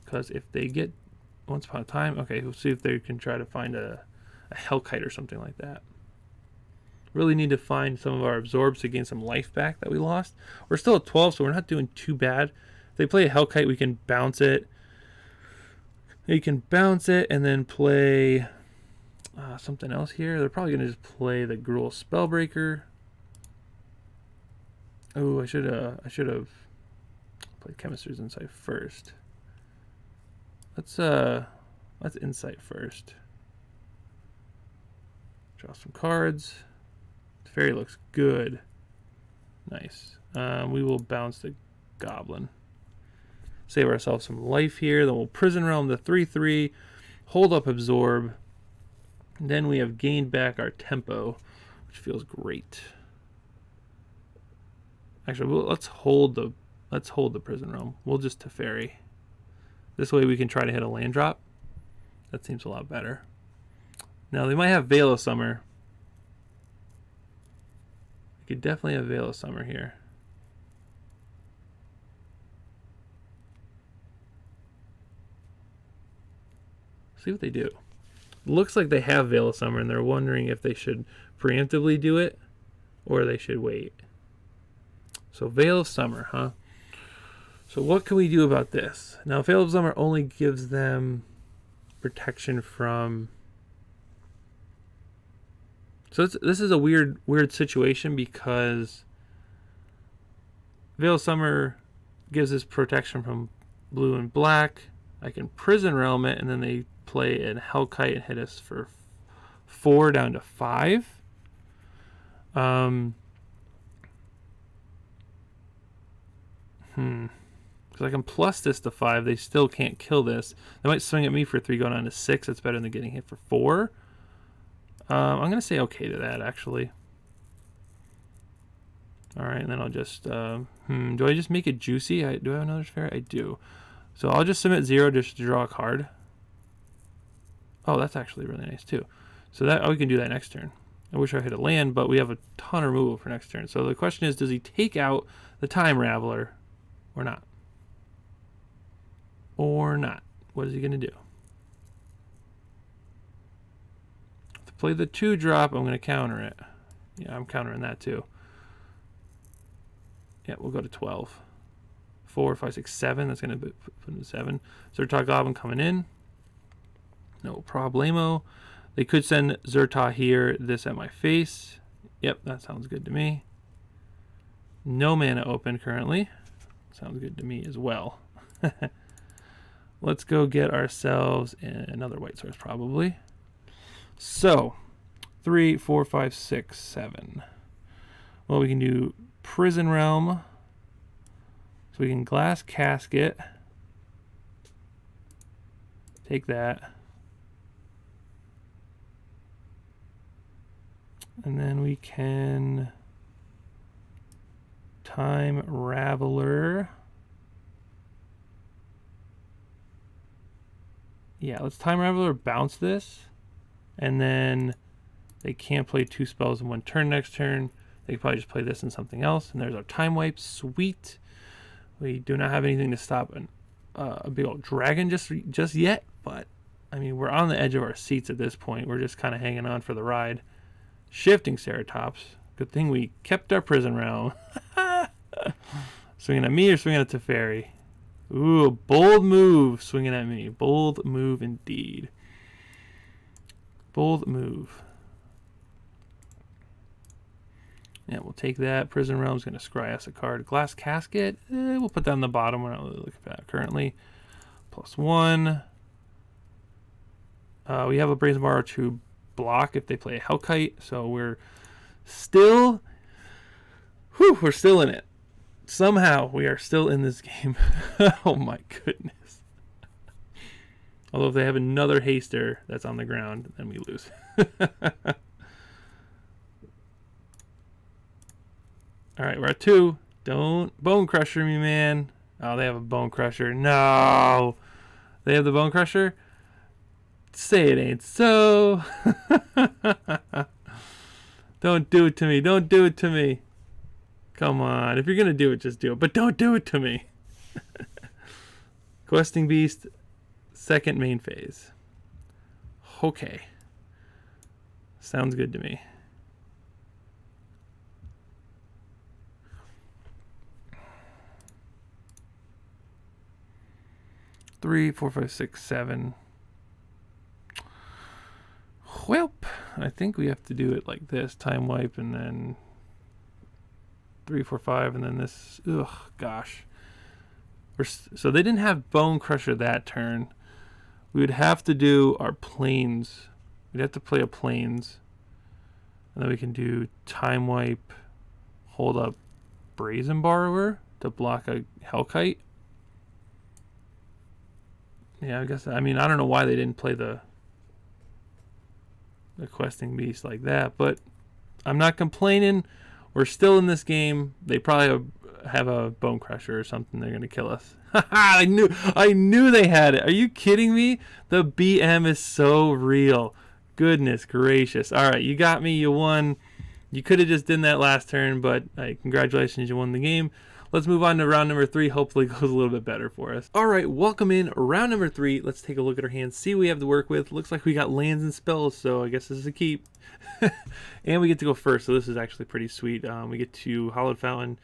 Because if they get Once Upon a Time, okay, we'll see if they can try to find a Hellkite or something like that. Really need to find some of our absorbs to gain some life back that we lost. We're still at 12, so we're not doing too bad. If they play a Hellkite, we can bounce it. You can bounce it and then play something else here. They're probably going to just play the Gruul Spellbreaker. Oh, I should have played Chemist's Insight first. Let's Insight first. Draw some cards. Fairy looks good. Nice. We will bounce the Goblin. Save ourselves some life here. Then we'll Prison Realm the 3/3. Hold up Absorb. And then we have gained back our tempo, which feels great. Actually, let's hold the Prison Realm. We'll just Teferi. This way we can try to hit a land drop. That seems a lot better. Now they might have Veil of Summer. We could definitely have Veil of Summer here. See what they do. Looks like they have Veil of Summer and they're wondering if they should preemptively do it or they should wait. So Veil of Summer, huh? So what can we do about this? Now Veil of Summer only gives them protection from... So this is a weird situation because Veil of Summer gives us protection from blue and black. I can Prison Realm it, and then they play a Hellkite and hit us for 4 down to 5. Because I can plus this to 5. They still can't kill this. They might swing at me for 3 going on to 6. That's better than getting hit for 4. I'm going to say okay to that, actually. Alright, and then I'll just... do I just make it juicy? Do I have another fairy? I do. So I'll just submit 0 just to draw a card. Oh, that's actually really nice, too. So that we can do that next turn. I wish I hit a land, but we have a ton of removal for next turn. So the question is, does he take out the Time Raveler or not? Or not? What is he going to do? To play the 2-drop, I'm going to counter it. Yeah, I'm countering that too. Yeah, we'll go to 12. 4, 5, 6, 7. That's going to put him to 7. Zerta Goblin coming in. No problemo. They could send Zerta here, this at my face. Yep, that sounds good to me. No mana open currently. Sounds good to me as well. Let's go get ourselves another white source probably. So, 3, 4, 5, 6, 7. Well, we can do Prison Realm. So we can Glass Casket. Take that. And then we can Time Raveler. Yeah, let's Time Raveler, bounce this. And then they can't play 2 spells in 1 turn next turn. They could probably just play this and something else. And there's our time wipe. Sweet. We do not have anything to stop a big old dragon just yet. But, I mean, we're on the edge of our seats at this point. We're just kind of hanging on for the ride. Shifting Ceratops. Good thing we kept our prison realm. Swinging at me or swinging at Teferi? Ooh, bold move swinging at me. Bold move indeed. Bold move. Yeah, we'll take that. Prison Realm's going to scry us a card. Glass Casket. We'll put that on the bottom. We're not really looking at that currently. +1. We have a Brazen Bar to block if they play a Hellkite. So we're still... we're still in it. Somehow we are still in this game. Oh my goodness. Although if they have another Haster that's on the ground, then we lose. Alright, we're at 2. Don't Bone Crusher me, man. Oh, they have a Bone Crusher. No! They have the Bone Crusher? Say it ain't so. Don't do it to me. Don't do it to me. Come on. If you're going to do it, just do it. But don't do it to me. Questing Beast, second main phase. Okay. Sounds good to me. Three, 4, 5, 6, 7. Welp. I think we have to do it like this. Time wipe and then 3, 4, 5 and then this. Ugh, gosh. So they didn't have Bone Crusher that turn. We would have to do our planes. We'd have to play a planes. And then we can do Time Wipe, hold up Brazen Borrower to block a Hellkite. Yeah, I guess, I mean, I don't know why they didn't play the Questing Beast like that, but I'm not complaining. We're still in this game. They probably have a Bone Crusher or something. They're going to kill us. I knew they had it. Are you kidding me? The BM is so real. Goodness gracious. All right, you got me. You won. You could have just done that last turn, but congratulations, you won the game. Let's move on to round number 3. Hopefully it goes a little bit better for us. All right, welcome in round number 3. Let's take a look at our hands, see what we have to work with. Looks like we got lands and spells, so I guess this is a keep. And we get to go first, so this is actually pretty sweet. We get to Hallowed Fountain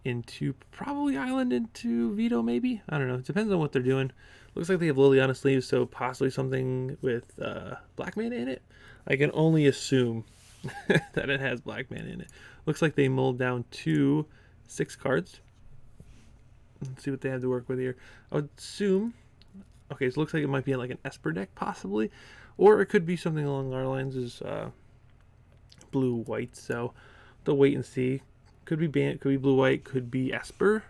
into probably Island into Veto, maybe? I don't know. It depends on what they're doing. Looks like they have Liliana sleeves, so possibly something with black mana in it. I can only assume that it has black mana in it. Looks like they mulled down to 6 cards. Let's see what they have to work with here. I would assume... Okay, so it looks like it might be like an Esper deck, possibly. Or it could be something along our lines as blue-white. So, they'll wait and see. Could be ban, could be blue-white, could be Esper.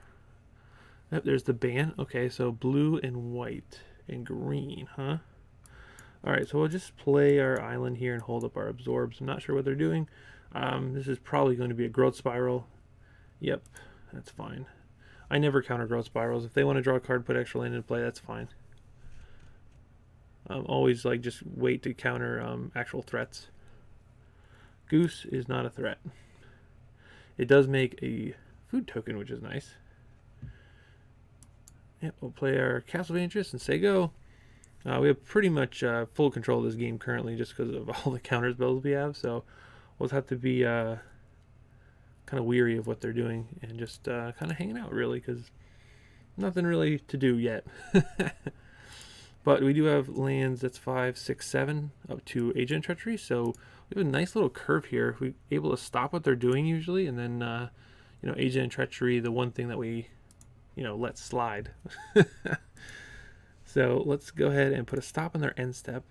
Yep, there's the ban. Okay, so blue and white and green, huh? Alright, so we'll just play our island here and hold up our absorbs. I'm not sure what they're doing. This is probably going to be a growth spiral. Yep, that's fine. I never counter growth spirals. If they want to draw a card, put extra land into play, that's fine. Always like just wait to counter actual threats. Goose is not a threat. It does make a food token, which is nice. Yep, we'll play our Castle of Interest and say go. We have pretty much full control of this game currently just because of all the counter spells we have. So we'll have to be kind of weary of what they're doing and just kind of hanging out really because nothing really to do yet. But we do have lands. That's 5, 6, 7 up to Agent Treachery. So we have a nice little curve here. We're able to stop what they're doing usually, and then you know, Agent Treachery, the one thing that we let slide. So let's go ahead and put a stop on their end step.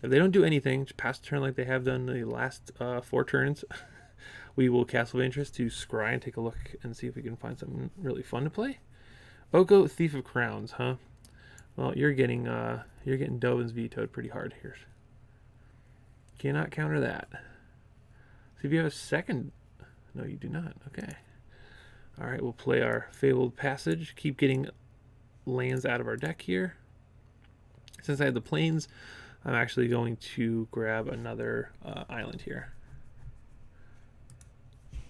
If they don't do anything, just pass the turn like they have done the last 4 turns, we will Castle of Interest to scry and take a look and see if we can find something really fun to play. Oko, Thief of Crowns, huh? Well, you're getting Dovin's vetoed pretty hard here. Cannot counter that. See if you have a second. No, you do not. Okay. All right, we'll play our Fabled Passage. Keep getting lands out of our deck here. Since I have the plains, I'm actually going to grab another island here.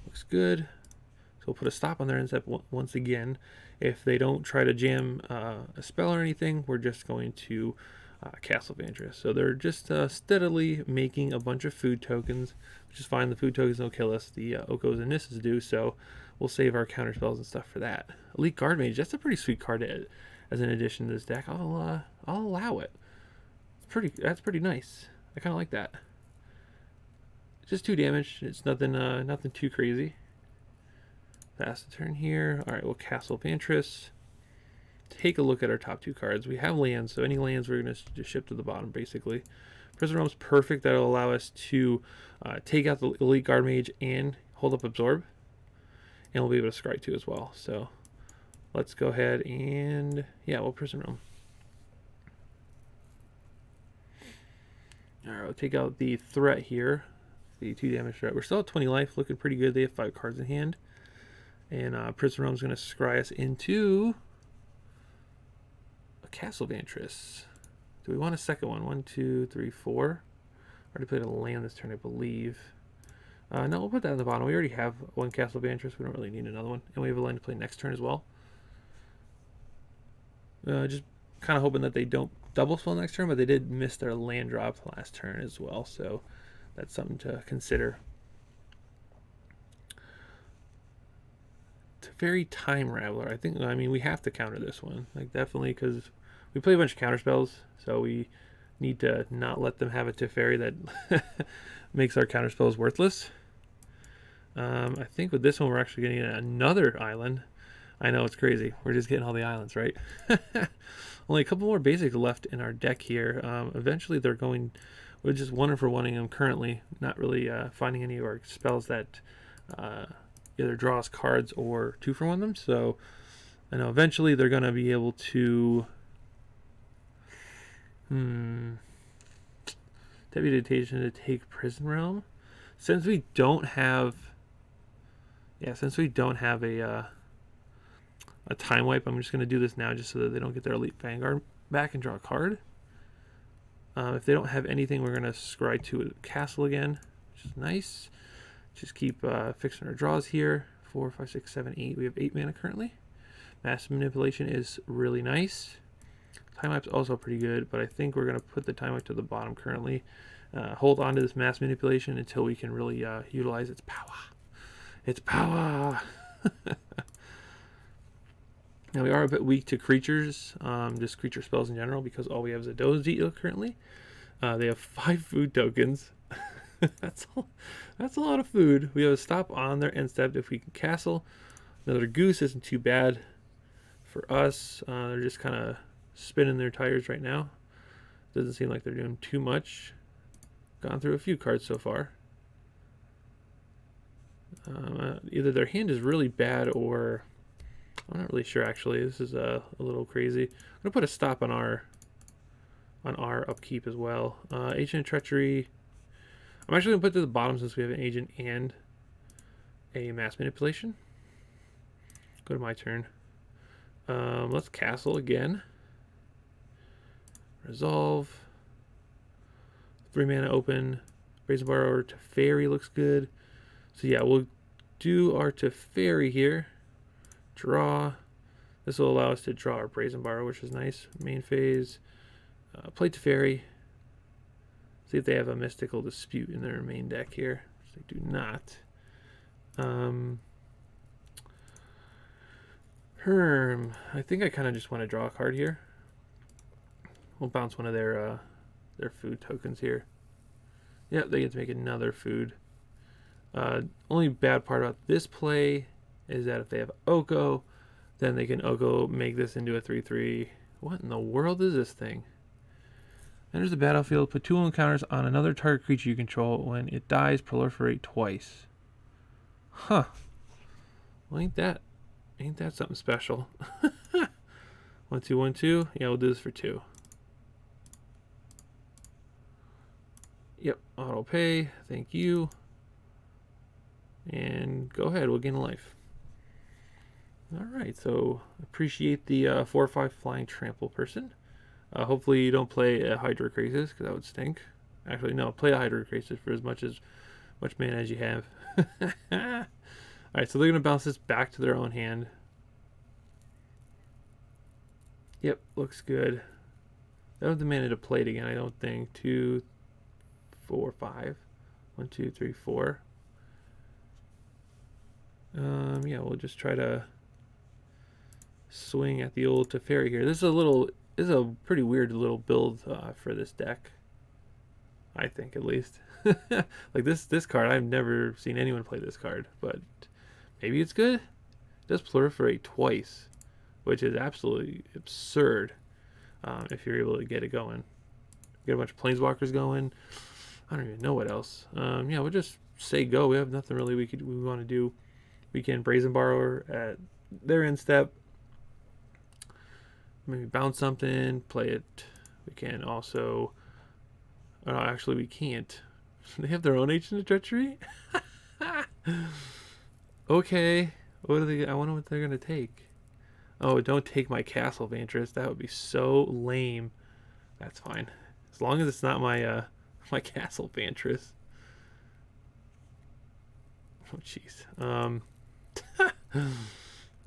Looks good. So we'll put a stop on their end step once again. If they don't try to jam a spell or anything, we're just going to Castle Vantress. So they're just steadily making a bunch of food tokens, which is fine. The food tokens don't kill us. The Okos and Nisses do, so we'll save our counter spells and stuff for that. Elite Guard Mage, that's a pretty sweet card as an addition to this deck. I'll allow it. That's pretty nice. I kind of like that. Just 2 damage. It's nothing too crazy. Pass the turn here. All right, we'll Castle Vantress. Take a look at our top 2 cards. We have lands, so any lands we're going to just ship to the bottom, basically. Prison Realm's perfect. That'll allow us to take out the Elite Guard Mage and hold up Absorb. And we'll be able to scry 2 as well. So let's go ahead and, yeah, we'll Prison Realm. All right, we'll take out the threat here. The 2 damage threat. We're still at 20 life, looking pretty good. They have 5 cards in hand. And Prison Realm's going to scry us into Castle Vantress. Do we want a second one? 1, 2, 3, 4. Already played a land this turn, I believe. No, we'll put that in the bottom. We already have 1 Castle Vantress. We don't really need another one. And we have a land to play next turn as well. Just kind of hoping that they don't double spell next turn, but they did miss their land drop last turn as well. So that's something to consider. Teferi Time Raveler. I mean, we have to counter this one. Like, definitely, because we play a bunch of counter spells, so we need to not let them have a Teferi that makes our counter spells worthless. I think with this one, we're actually getting another island. I know, it's crazy. We're just getting all the islands, right? Only a couple more basics left in our deck here. Eventually, they're going... We're just 1 for 1ing them currently. Not really finding any of our spells that... either draw us cards or 2 for 1 them. So I know eventually they're going to be able to Deputation to take Prison Realm. Since we don't have a time wipe, I'm just going to do this now just so that they don't get their Elite Vanguard back and draw a card. If they don't have anything, we're going to scry to a castle again, which is nice. Just keep fixing our draws here. 4, 5, 6, 7, 8. We have 8 mana currently. Mass Manipulation is really nice. Time Wipe's also pretty good, but I think we're going to put the Time Wipe to the bottom currently. Hold on to this Mass Manipulation until we can really utilize its power. Its power! Now, we are a bit weak to creatures, just creature spells in general, because all we have is a Doziel currently. They have 5 food tokens. That's a lot of food. We have a stop on their end step if we can castle. Another goose isn't too bad for us. They're just kind of spinning their tires right now. Doesn't seem like they're doing too much. Gone through a few cards so far. Either their hand is really bad or I'm not really sure actually. This is a little crazy. I'm gonna put a stop on our upkeep as well. Agent of Treachery. I'm actually going to put to the bottom since we have an agent and a Mass Manipulation. Go to my turn. Let's castle again. Resolve. 3 mana open. Brazen Borrower. Teferi looks good. So yeah, we'll do our Teferi here. Draw. This will allow us to draw our Brazen Borrower, which is nice. Main phase. Play Teferi. See if they have a Mystical Dispute in their main deck here, which they do not. Herm. I think I kind of just want to draw a card here. We'll bounce one of their food tokens here. Yep, they get to make another food. Only bad part about this play is that if they have Oko, then they can Oko make this into a 3/3. What in the world is this thing? Enters the battlefield, put 2 encounters on another target creature you control. When it dies, proliferate twice. Huh. Well, ain't that something special? 1, 2, 1, 2. Yeah, we'll do this for 2. Yep, auto pay. Thank you. And go ahead, we'll gain a life. Alright, so appreciate the 4/5 flying trample person. Hopefully you don't play a Hydra Krasis, because that would stink. Actually, no, play a Hydra Krasis for as much mana as you have. Alright, so they're going to bounce this back to their own hand. Yep, looks good. don't have the mana to play it again, I don't think. 2, 4, 5. 1, 2, 3, 4. Yeah, we'll just try to swing at the old Teferi here. This is a pretty weird little build for this deck, I think, at least. Like this card, I've never seen anyone play this card, but maybe it's good. It does proliferate twice, which is absolutely absurd if you're able to get it going. Get a bunch of planeswalkers going. I don't even know what else. Yeah, we'll just say go. We have nothing really we want to do. We can Brazen Borrower at their end step. Maybe bounce something, play it. We can also... Oh, actually, we can't. They have their own Agent of Treachery? Okay. What are they... I wonder what they're going to take. Oh, don't take my Castle Vantress. That would be so lame. That's fine. As long as it's not my my Castle Vantress. Oh, jeez.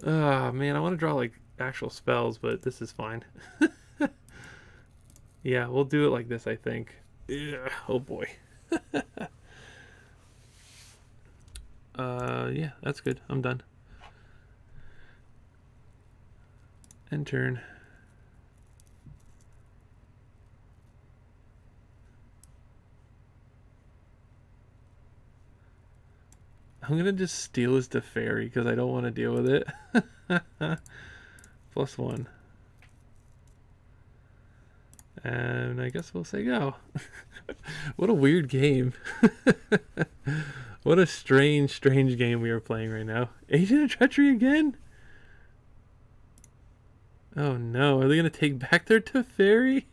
Oh, man, I want to draw, like, actual spells, but this is fine. Yeah, we'll do it like this, I think. Yeah. Oh, boy. Yeah, that's good. I'm done. End turn. I'm gonna just steal his Teferi because I don't want to deal with it. +1. And I guess we'll say go. What a weird game. What a strange game we are playing right now. Agent of Treachery again? Oh no, are they gonna take back their Teferi?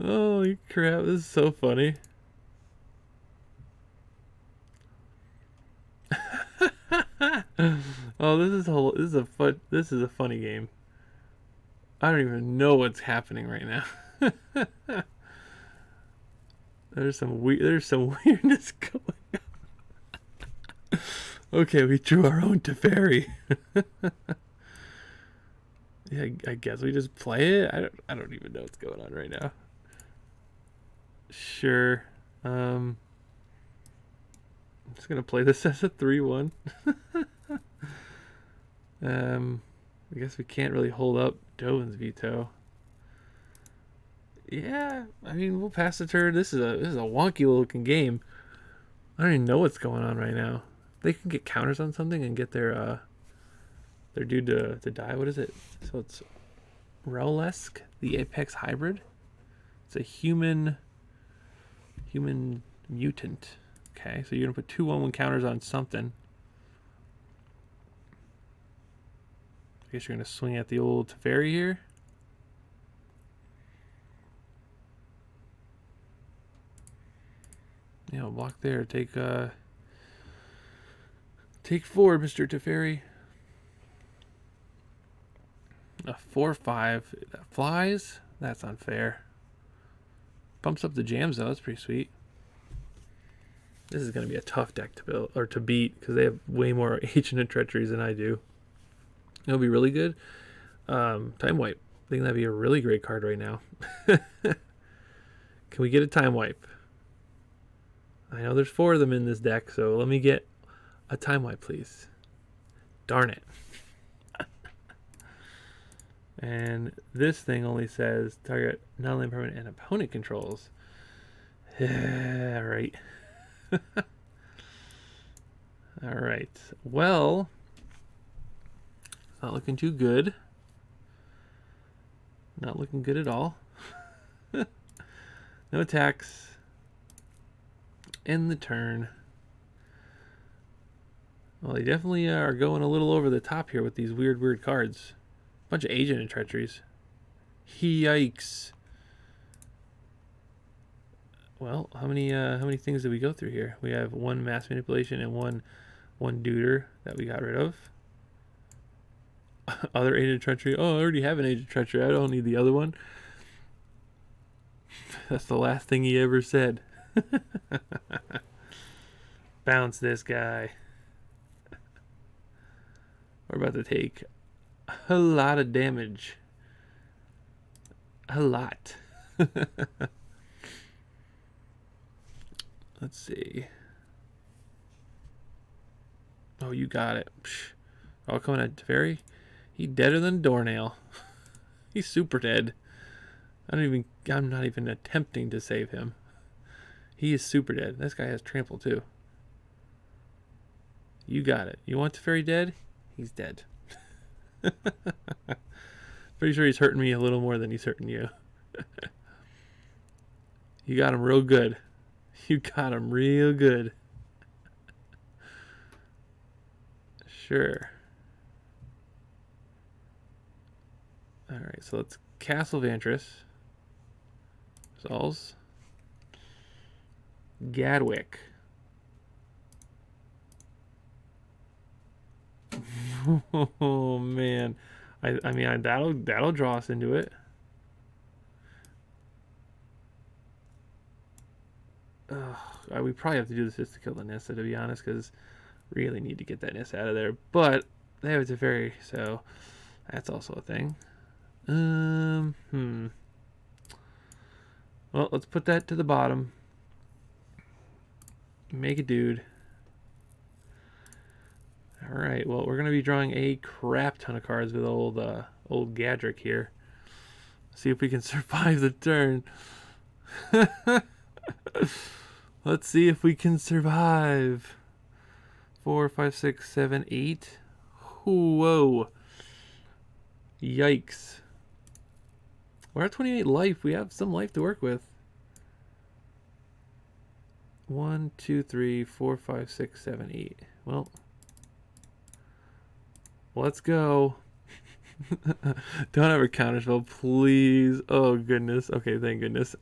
Holy crap, this is so funny. Oh, this is a funny game. I don't even know what's happening right now. There's some weirdness going on. Okay, we drew our own Teferi. Yeah, I guess we just play it. I don't even know what's going on right now. Sure. I'm just gonna play this as a 3/1. I guess we can't really hold up Dovin's veto. Yeah, I mean, we'll pass the turn. This is a wonky looking game. I don't even know what's going on right now. They can get counters on something and get their dude to die. What is it? So it's Rowlesk, the Apex Hybrid. It's a human mutant. Okay, so you're gonna put 2/1 counters on something. I guess you're gonna swing at the old Teferi here. Yeah, block there. Take 4, Mr. Teferi. A 4/5 that flies. That's unfair. Bumps up the jams though. That's pretty sweet. This is going to be a tough deck to build or to beat because they have way more Agent of Treacheries than I do. It'll be really good. Time Wipe. I think that'd be a really great card right now. Can we get a Time Wipe? I know there's 4 of them in this deck, so let me get a Time Wipe, please. Darn it. And this thing only says target non-land permanent and opponent controls. Yeah, right. All right. Well, it's not looking too good. Not looking good at all. No attacks. End the turn. Well, they definitely are going a little over the top here with these weird cards. Bunch of Agent and Treacheries. Yikes. Well, how many things did we go through here? We have 1 Mass Manipulation and one Duder that we got rid of. Other Agent Treachery. Oh, I already have an Agent Treachery. I don't need the other one. That's the last thing he ever said. Bounce this guy. We're about to take a lot of damage. A lot. Let's see. Oh, you got it. Psh. Oh, coming at Teferi. He deader than a doornail. He's super dead. I'm not even attempting to save him. He is super dead. This guy has trample too. You got it. You want Teferi dead? He's dead. Pretty sure he's hurting me a little more than he's hurting you. You got him real good. You got him real good. Sure. Alright, so let's Castle Vantress. Solves. Gadwick. Oh man. I mean that'll draw us into it. We probably have to do this just to kill the Nissa, to be honest, because really need to get that Nissa out of there. But they have a Teferi, so that's also a thing. Well, let's put that to the bottom. Make a dude. All right. Well, we're gonna be drawing a crap ton of cards with old Gadrick here. See if we can survive the turn. Let's see if we can survive. 4, 5, 6, 7, 8. Whoa. Yikes. We're at 28 life. We have some life to work with. 1, 2, 3, 4, 5, 6, 7, 8. Well, let's go. Don't ever counterspell, please. Oh, goodness. Okay, thank goodness.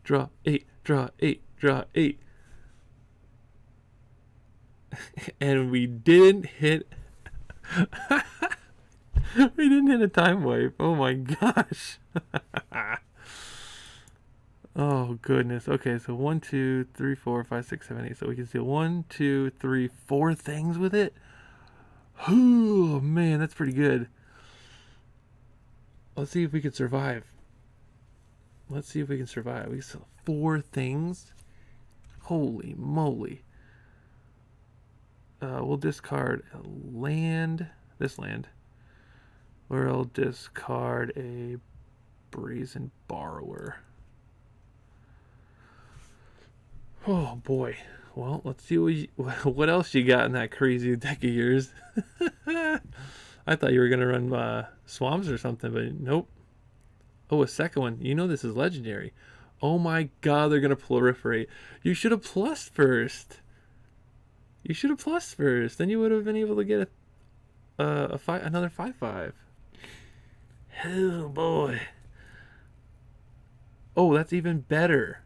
Draw 8, draw 8, draw 8. And we didn't hit. We didn't hit a time wipe. Oh my gosh. Oh goodness. Okay, so 1, 2, 3, 4, 5, 6, 7, 8. So we can see 1, 2, 3, 4 things with it. Oh man, that's pretty good. Let's see if we can survive. Let's see if we can survive. We saw 4 things. Holy moly. We'll discard a land. This land. Or I'll discard a Brazen Borrower. Oh boy. Well, let's see what else you got in that crazy deck of yours. I thought you were going to run Swamps or something, but nope. Oh, a second one. You know this is legendary. Oh my god, they're going to proliferate. You should have plussed first. You should have plussed first. Then you would have been able to get another 5/5. Oh boy. Oh, that's even better.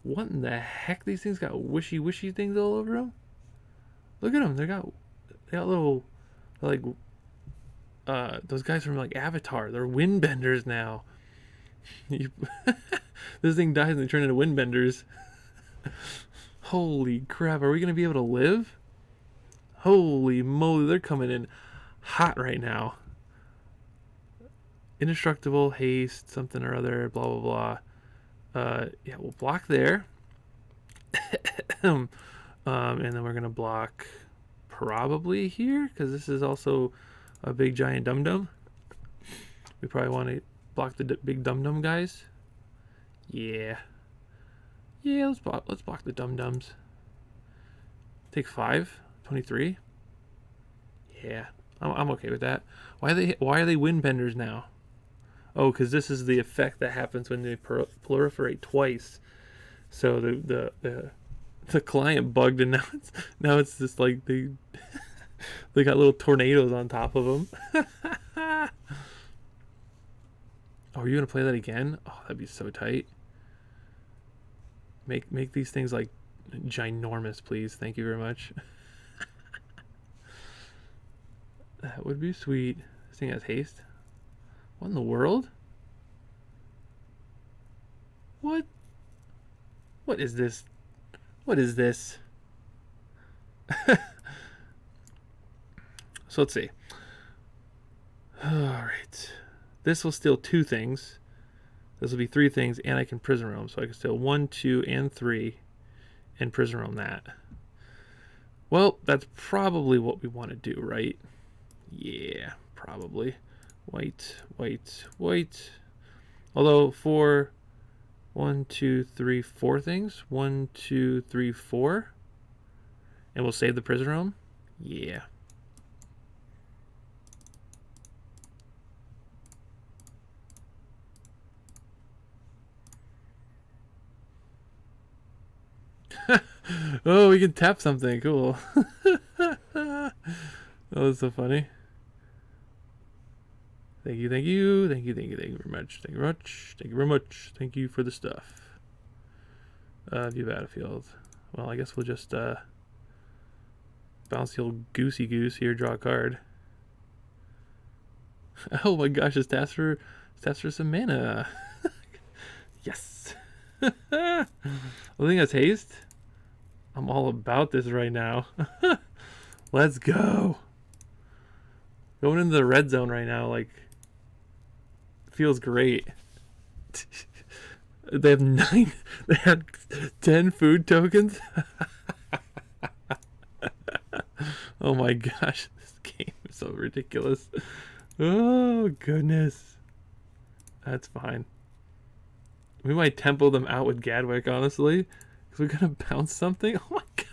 What in the heck? These things got wishy things all over them. Look at them. They got little, like, those guys from like Avatar. They're windbenders now. This thing dies and they turn into windbenders. Holy crap! Are we gonna be able to live? Holy moly! They're coming in hot right now. Indestructible, haste, something or other, blah blah blah. Yeah, we'll block there. And then we're gonna block probably here because this is also a big giant dum-dum. We probably want to block the big dum-dum guys. Yeah, let's block the dum-dums. Take 5, 23. Yeah, I'm okay with that. Why are they windbenders now? Oh, because this is the effect that happens when they proliferate twice. So the client bugged, and now it's just like they got little tornadoes on top of them. Oh, are you gonna play that again? Oh, that'd be so tight. Make these things like ginormous, please. Thank you very much. That would be sweet. This thing has haste. What in the world? What? What is this? What is this? So let's see. Alright. This will steal 2 things. This will be 3 things, and I can prison realm. So I can steal 1, 2, and 3, and prison realm that. Well, that's probably what we want to do, right? Yeah, probably. White, white, white. Although for 1, 2, 3, 4 things. 1, 2, 3, 4. And we'll save the prison realm. Yeah. Oh, we can tap something. Cool. Oh, that's so funny. Thank you, thank you, thank you, thank you, thank you very much. Thank you very much. Thank you very much. Thank you for the stuff. View battlefield. Well, I guess we'll just bounce the old goosey goose here, draw a card. Oh my gosh, it's tasked for some mana. Yes. I think that's haste. I'm all about this right now. Let's go. Going into the red zone right now, like, feels great. They have 9. They had 10 food tokens. Oh my gosh, this game is so ridiculous. Oh goodness. That's fine. We might tempo them out with Gadwick, honestly. Because we're going to bounce something. Oh my god.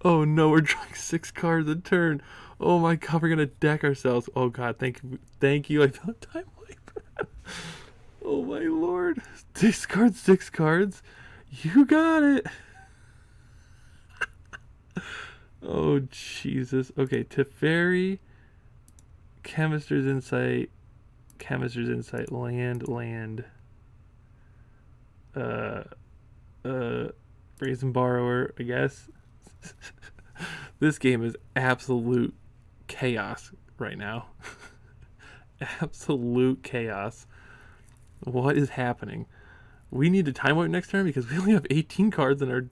Oh no, we're drawing 6 cards a turn. Oh my god, we're going to deck ourselves. Oh god, thank you. Thank you. I felt time wipe. Oh my lord. 6 cards, 6 cards. You got it. Oh Jesus. Okay, Teferi. Chemist's Insight. Chemist's Insight. Land. Brazen Borrower, I guess. This game is absolute chaos right now. Absolute chaos. What is happening? We need to time wipe next turn because we only have 18 cards in our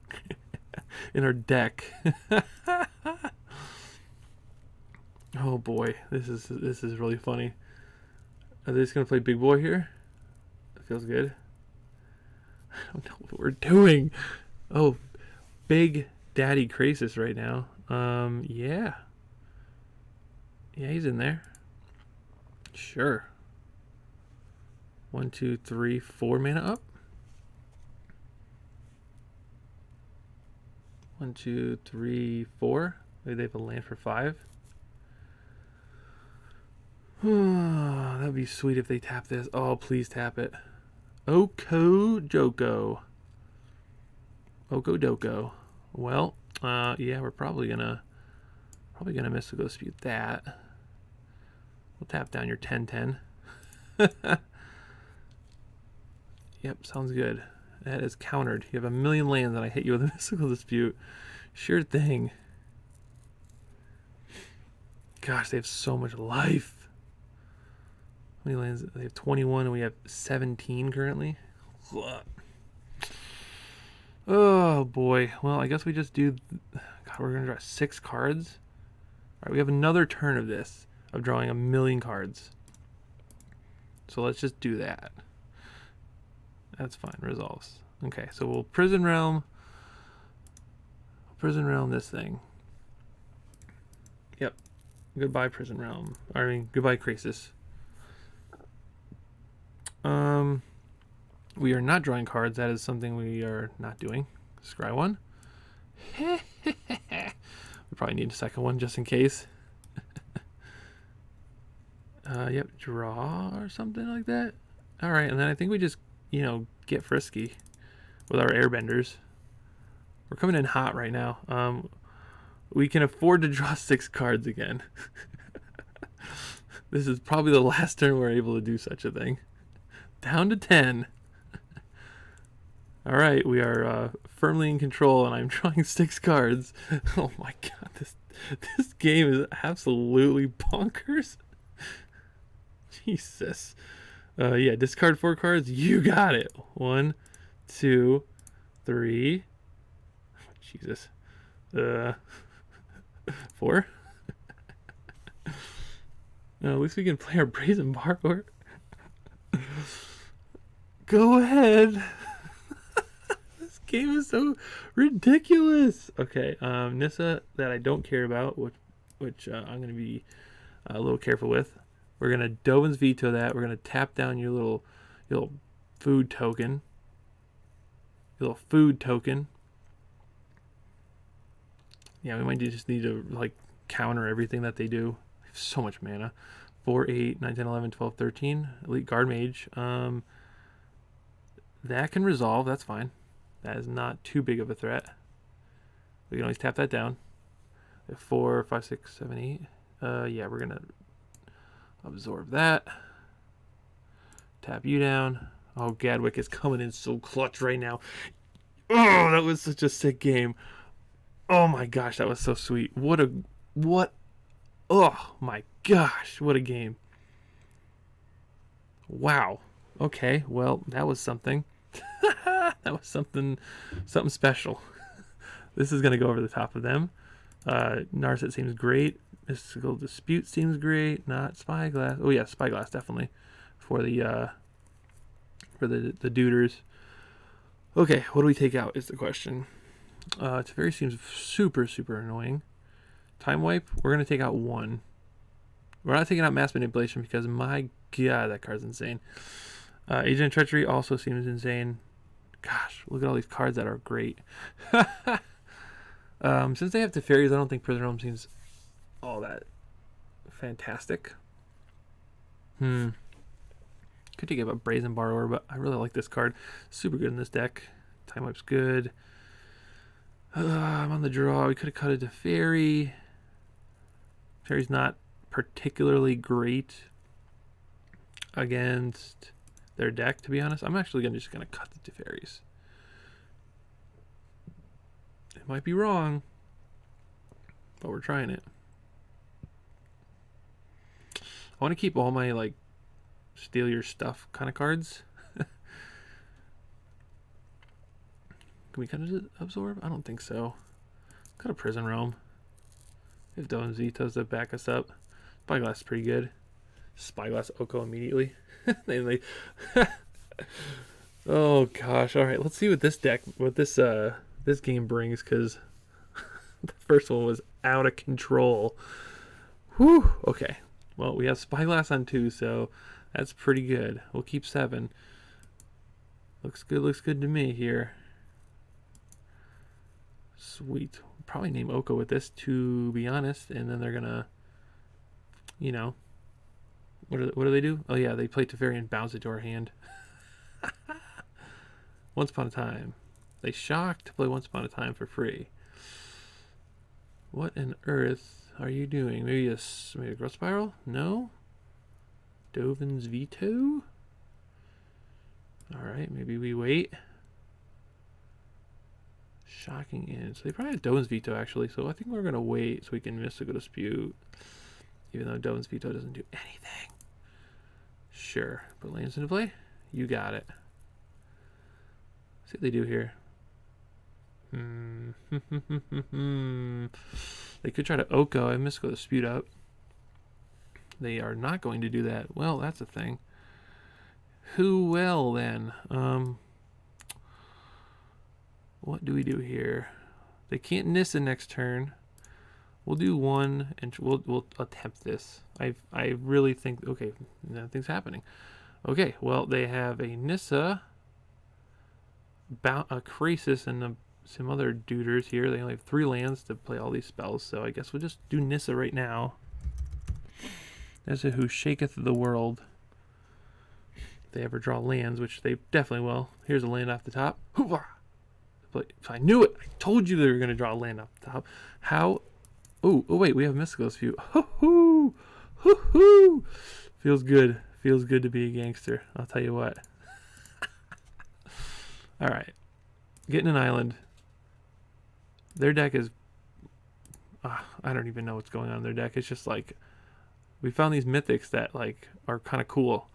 in our deck. Oh boy, this is really funny. Are they just gonna play big boy here? That feels good. I don't know what we're doing. Oh, big daddy Krasis right now. Yeah. Yeah, he's in there. Sure. 1, 2, 3, 4 mana up. 1, 2, 3, 4. Maybe they have a land for 5. That'd be sweet if they tap this. Oh, please tap it. Oko Joko. Oko Doko. Well, yeah, we're probably gonna mystical dispute that. We'll tap down your 10/10. Yep, sounds good. That is countered. You have a million lands and I hit you with a mystical dispute. Sure thing. Gosh, they have so much life. How many lands? They have 21 and we have 17 currently. Oh boy. Well, I guess we just do. God, we're gonna draw 6 cards. All right, we have another turn of this, of drawing a million cards. So let's just do that. That's fine. Resolves. Okay, so we'll prison realm this thing. Yep. Goodbye prison realm. I mean, goodbye Krasis. We are not drawing cards. That is something we are not doing. Scry one. We probably need a second one just in case. Yep, draw or something like that. All right, and then I think we just, you know, get frisky with our airbenders. We're coming in hot right now. We can afford to draw 6 cards again. This is probably the last turn we're able to do such a thing. Down to 10. All right, we are firmly in control, and I'm drawing 6 cards. Oh my god, this game is absolutely bonkers. Jesus. Yeah, discard 4 cards. You got it. 1, 2, 3. Oh, Jesus. 4. No, at least we can play our Brazen Borrower. Go ahead. This game is so ridiculous. Okay, Nissa that I don't care about, which I'm going to be a little careful with. We're going to Dovin's Veto that. We're going to tap down your little food token. Your little food token. Yeah, we might just need to like counter everything that they do. They have so much mana. 4, 8, 9, 10, 11, 12, 13. Elite Guard Mage. That can resolve. That's fine. That is not too big of a threat. We can always tap that down. 4, 5, 6, 7, 8. Yeah, we're going to absorb that. Tap you down. Oh, Gadwick is coming in so clutch right now. Oh, that was such a sick game. Oh my gosh, that was so sweet. Oh my gosh, what a game. Wow. Okay, well, that was something. That was something special. This is going to go over the top of them. Narset seems great. Mystical Dispute seems great. Not Spyglass. Oh yeah, Spyglass definitely for the duders. Okay, what do we take out is the question. Teferi seems super annoying. Time Wipe, we're going to take out 1. We're not taking out Mass Manipulation because my god, that card's insane. Agent of Treachery also seems insane. Gosh, look at all these cards that are great. Since they have Teferis, I don't think Prison Realm seems all that fantastic. Could take a Brazen Borrower, but I really like this card. Super good in this deck. Time Wipe's good. I'm on the draw. We could have cut it to Teferi. Teferi's not particularly great against their deck, to be honest. I'm actually just gonna cut the Teferis. It might be wrong, but we're trying it. I want to keep all my like steal your stuff kind of cards. Can we kind of absorb? I don't think so. Got a Prison Realm. If Dovin's Veto's to back us up. Spyglass is pretty good. Spyglass Oko immediately. Oh gosh. Alright, let's see what this this game brings, because the first one was out of control. Whew. Okay. Well, we have Spyglass on 2, so that's pretty good. We'll keep 7. Looks good to me here. Sweet. Probably name Oko with this, to be honest, and then they're gonna, you know, what do they do? Oh yeah, they play Teferi and bounce it to our hand. Once Upon a Time. They shocked to play Once Upon a Time for free. What on earth are you doing? Maybe a Growth Spiral? No? Dovin's Veto? Alright, maybe we wait. Shocking in. So they probably have Dovin's Veto actually, so I think we're going to wait so we can Mystical Dispute. Even though Dovin's Veto doesn't do anything. Sure. Put lands into play? You got it. See what they do here. They could try to Oko and Mystical Dispute up. They are not going to do that. Well, that's a thing. Who will then? What do we do here? They can't Nissa next turn. We'll do 1 and we'll attempt this. I really think, okay, nothing's happening. Okay, well, they have a Nissa, a Krasis, and some other duders here. They only have 3 lands to play all these spells, so I guess we'll just do Nissa right now. There's a Who Shaketh the World. If they ever draw lands, which they definitely will. Here's a land off the top. Hoorah! I knew it. I told you they were going to draw a land off the top. How? Oh, wait, we have Mystical Dispute. Hoo-hoo! Hoo-hoo! Feels good. Feels good to be a gangster. I'll tell you what. All right. Getting an island. Their deck is... I don't even know what's going on in their deck. It's just like... We found these mythics that like are kind of cool.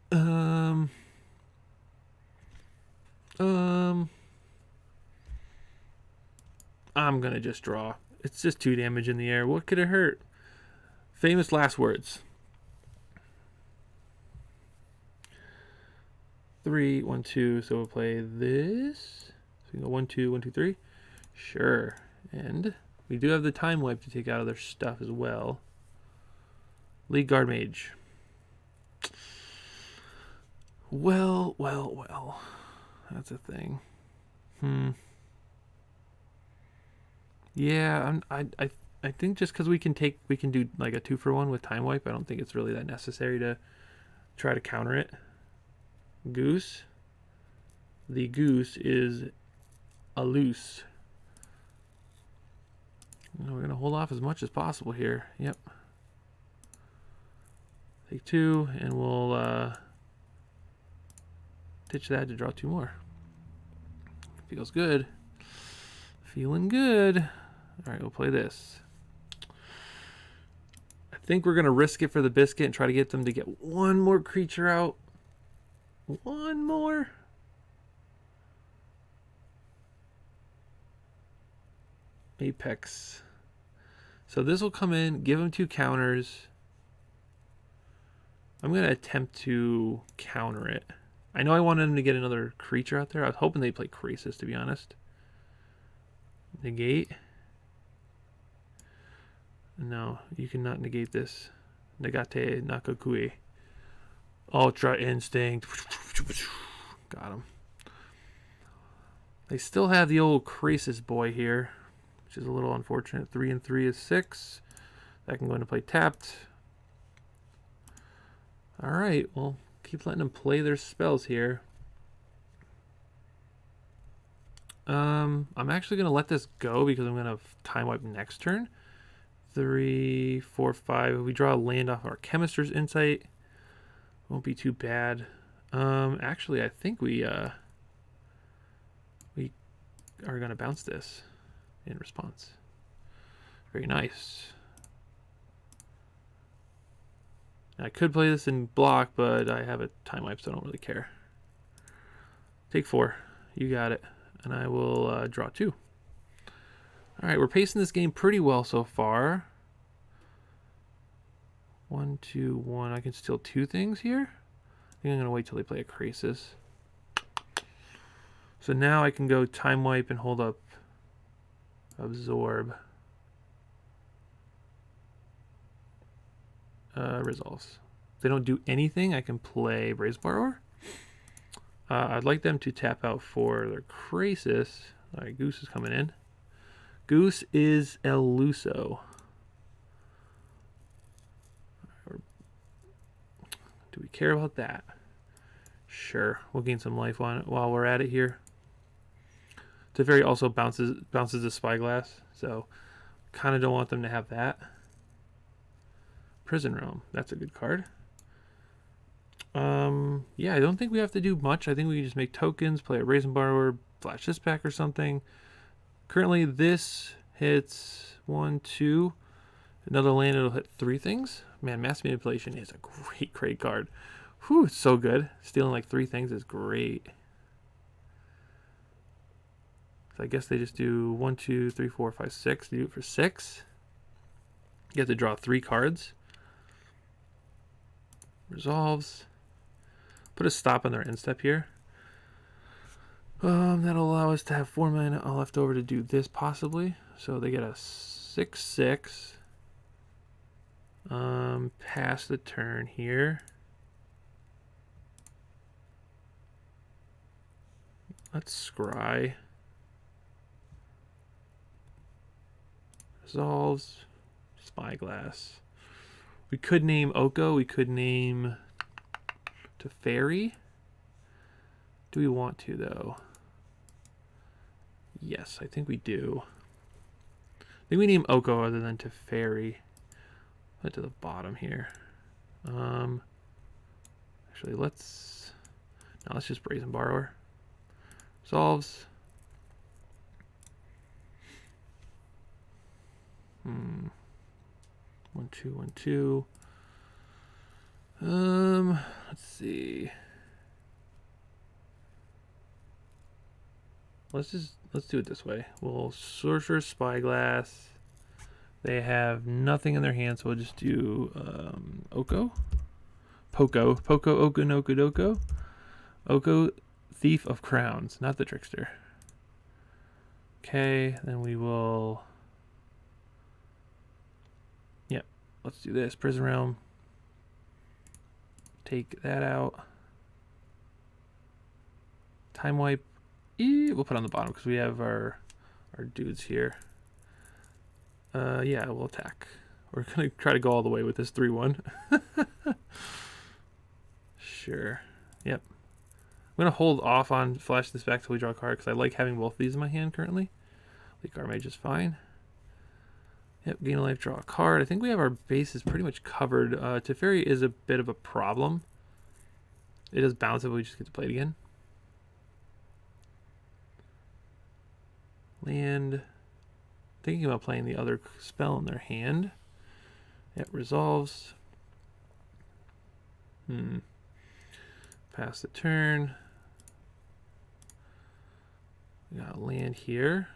I'm gonna just draw. It's just 2 damage in the air. What could it hurt? Famous last words. 3, 1, 2. So we'll play this. So we can go 1, 2, 1, 2, 3. Sure. And we do have the time wipe to take out of their stuff as well. League Guard Mage. Well. That's a thing. Yeah, I think just because we can do like a 2-for-1 with time wipe. I don't think it's really that necessary to try to counter it. Goose. The goose is a loose. We're gonna hold off as much as possible here. Yep. Take 2, and we'll ditch that to draw 2 more. Feels good. Feeling good. All right, we'll play this. I think we're gonna risk it for the biscuit and try to get them to get 1 more creature out. 1 more. Apex. So this will come in, give them 2 counters. I'm going to attempt to counter it. I know I wanted them to get another creature out there. I was hoping they'd play Krasis, to be honest. Negate. No, you cannot negate this. Negate Nakakui. Ultra Instinct. Got him. They still have the old Krasis boy here, which is a little unfortunate. 3 and 3 is 6. That can go into play tapped. Alright, well, keep letting them play their spells here. I'm actually going to let this go because I'm going to time wipe next turn. 3, 4, 5. We draw a land off our Chemister's Insight. Won't be too bad. Actually, I think we are going to bounce this in response. Very nice. I could play this in block, but I have a time wipe, so I don't really care. Take 4. You got it. And I will draw 2. All right, we're pacing this game pretty well so far. 1, 2, 1. I can steal 2 things here. I think I'm going to wait till they play a Krasis. So now I can go time wipe and hold up Absorb. Resolves. If they don't do anything, I can play Brazen Borrower. I'd like them to tap out for their Krasis. All right, Goose is coming in. Goose is Eluso. Do we care about that? Sure, we'll gain some life on it while we're at it here. Teferi also bounces the Spyglass, so kind of don't want them to have that. Prison Realm, that's a good card. Yeah, I don't think we have to do much. I think we can just make tokens, play a Brazen Borrower, flash this back or something. Currently, this hits 1, 2. Another land, it'll hit 3 things. Man, Mass Manipulation is a great card. Whew, it's so good. Stealing like 3 things is great. So I guess they just do 1, 2, 3, 4, 5, 6. They do it for 6. You have to draw 3 cards. Resolves. Put a stop on their end step here. That'll allow us to have 4 mana left over to do this possibly. So they get a 6/6. Pass the turn here. Let's scry. Resolves. Spyglass. We could name Oko. We could name Teferi. Do we want to, though? Yes, I think we do. I think we name Oko other than Teferi. Put it to the bottom here. Actually, let's just Brazen Borrower. Solves. 1, 2, 1, 2. Let's see. Let's do it this way. We'll Sorcerer Spyglass. They have nothing in their hand, so we'll just do Oko. Poco, Oko, Noko, Doko. Oko, Thief of Crowns, not the Trickster. Okay, then we will... Yep, let's do this. Prison Realm. Take that out. Time Wipe. We'll put on the bottom because we have our dudes here. Yeah, we'll attack. We're going to try to go all the way with this 3-1. Sure. Yep. I'm going to hold off on flash this back till we draw a card because I like having both of these in my hand currently. Leak Armage is fine. Yep, gain a life, draw a card. I think we have our bases pretty much covered. Teferi is a bit of a problem. It does bounce it, but we just get to play it again. Land. Thinking about playing the other spell in their hand. It resolves. Pass the turn. We got land here.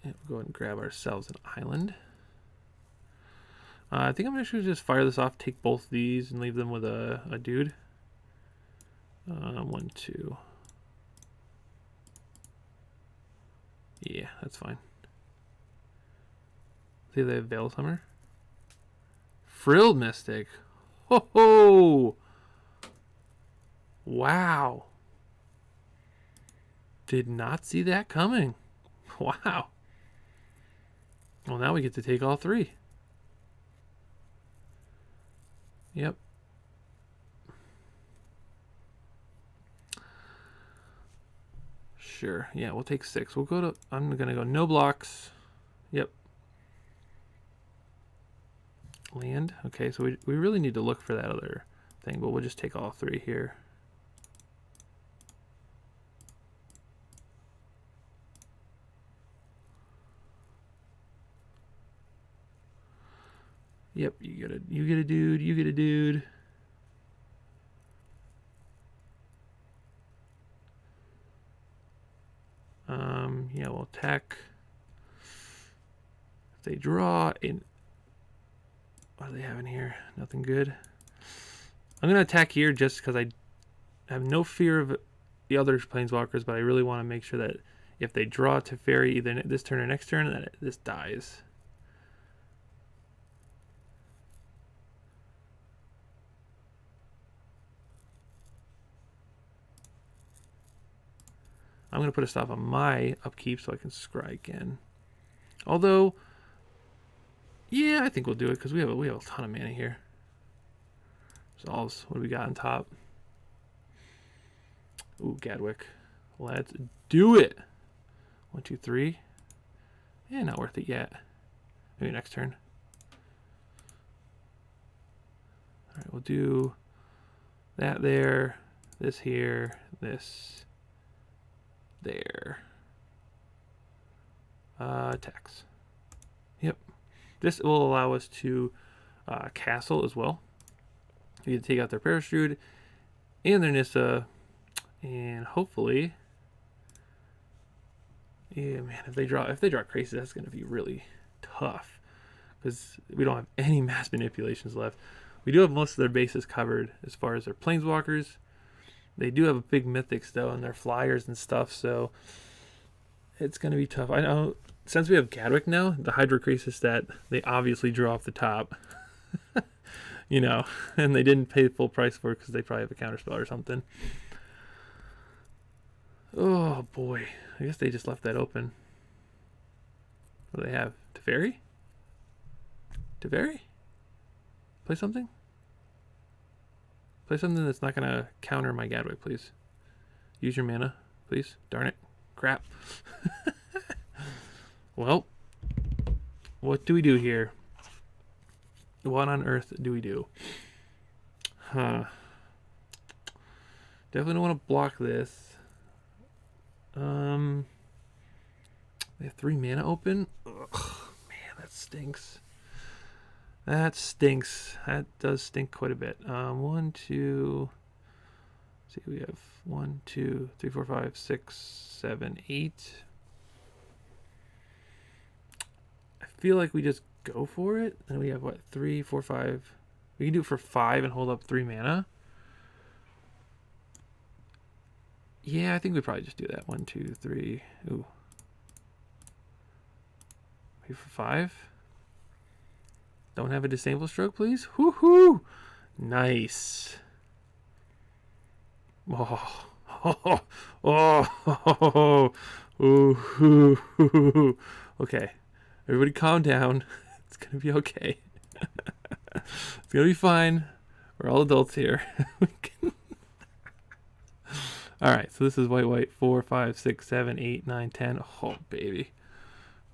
And we'll go ahead and grab ourselves an island. I think I'm actually just fire this off, take both these, and leave them with a dude. 1, 2. Yeah, that's fine. See, they have Veil Summer. Frilled Mystic. Ho ho! Wow. Did not see that coming. Wow. Well, now we get to take all 3. Yep. Sure. Yeah, we'll take 6. We'll go to... I'm going to go no blocks. Yep. Land. Okay, so we really need to look for that other thing, but we'll just take all 3 here. Yep, you get a dude, you get a dude. Yeah, we'll attack. If they draw in, what do they have in here? Nothing good. I'm gonna attack here just because I have no fear of the other planeswalkers, but I really want to make sure that if they draw Teferi either this turn or next turn, that this dies. I'm going to put a stop on my upkeep so I can scry again. Although, yeah, I think we'll do it because we have a ton of mana here. Resolves. What do we got on top? Ooh, Gadwick. Let's do it. 1, 2, 3. Yeah, not worth it yet. Maybe next turn. All right, we'll do that there, this here, this there. Tax. Yep. This will allow us to castle as well. We can take out their Parashrewd and their Nissa, and hopefully, yeah, man, if they draw Crazy, that's going to be really tough because we don't have any mass manipulations left. We do have most of their bases covered as far as their planeswalkers. They do have a big mythics though, and their flyers and stuff, so it's going to be tough. I know since we have Gadwick now, the Hydrocrisis that they obviously drew off the top, you know, and they didn't pay full price for it because they probably have a counterspell or something. Oh boy, I guess they just left that open. What do they have? Teferi? Teferi? Play something? Play something that's not going to counter my Gadwick, please. Use your mana, please. Darn it. Crap. Well, what do we do here? What on earth do we do? Huh. Definitely don't want to block this. They have 3 mana open. Ugh, man, that stinks. That stinks. That does stink quite a bit. 1, 2. Let's see, we have 1, 2, 3, 4, 5, 6, 7, 8. feel like we just go for it. And we have what, 3, 4, 5. We can do it for 5 and hold up 3 mana. Yeah, I think we probably just do that. 1, 2, 3. Ooh. Wait for 5. Don't have a disable stroke, please. Woohoo! Nice. Oh. Oh. Oh. Ooh. Okay. Everybody calm down. It's going to be okay. It's going to be fine. We're all adults here. Alright, so this is white. 4, 5, 6, 7, 8, 9, 10. Oh, baby.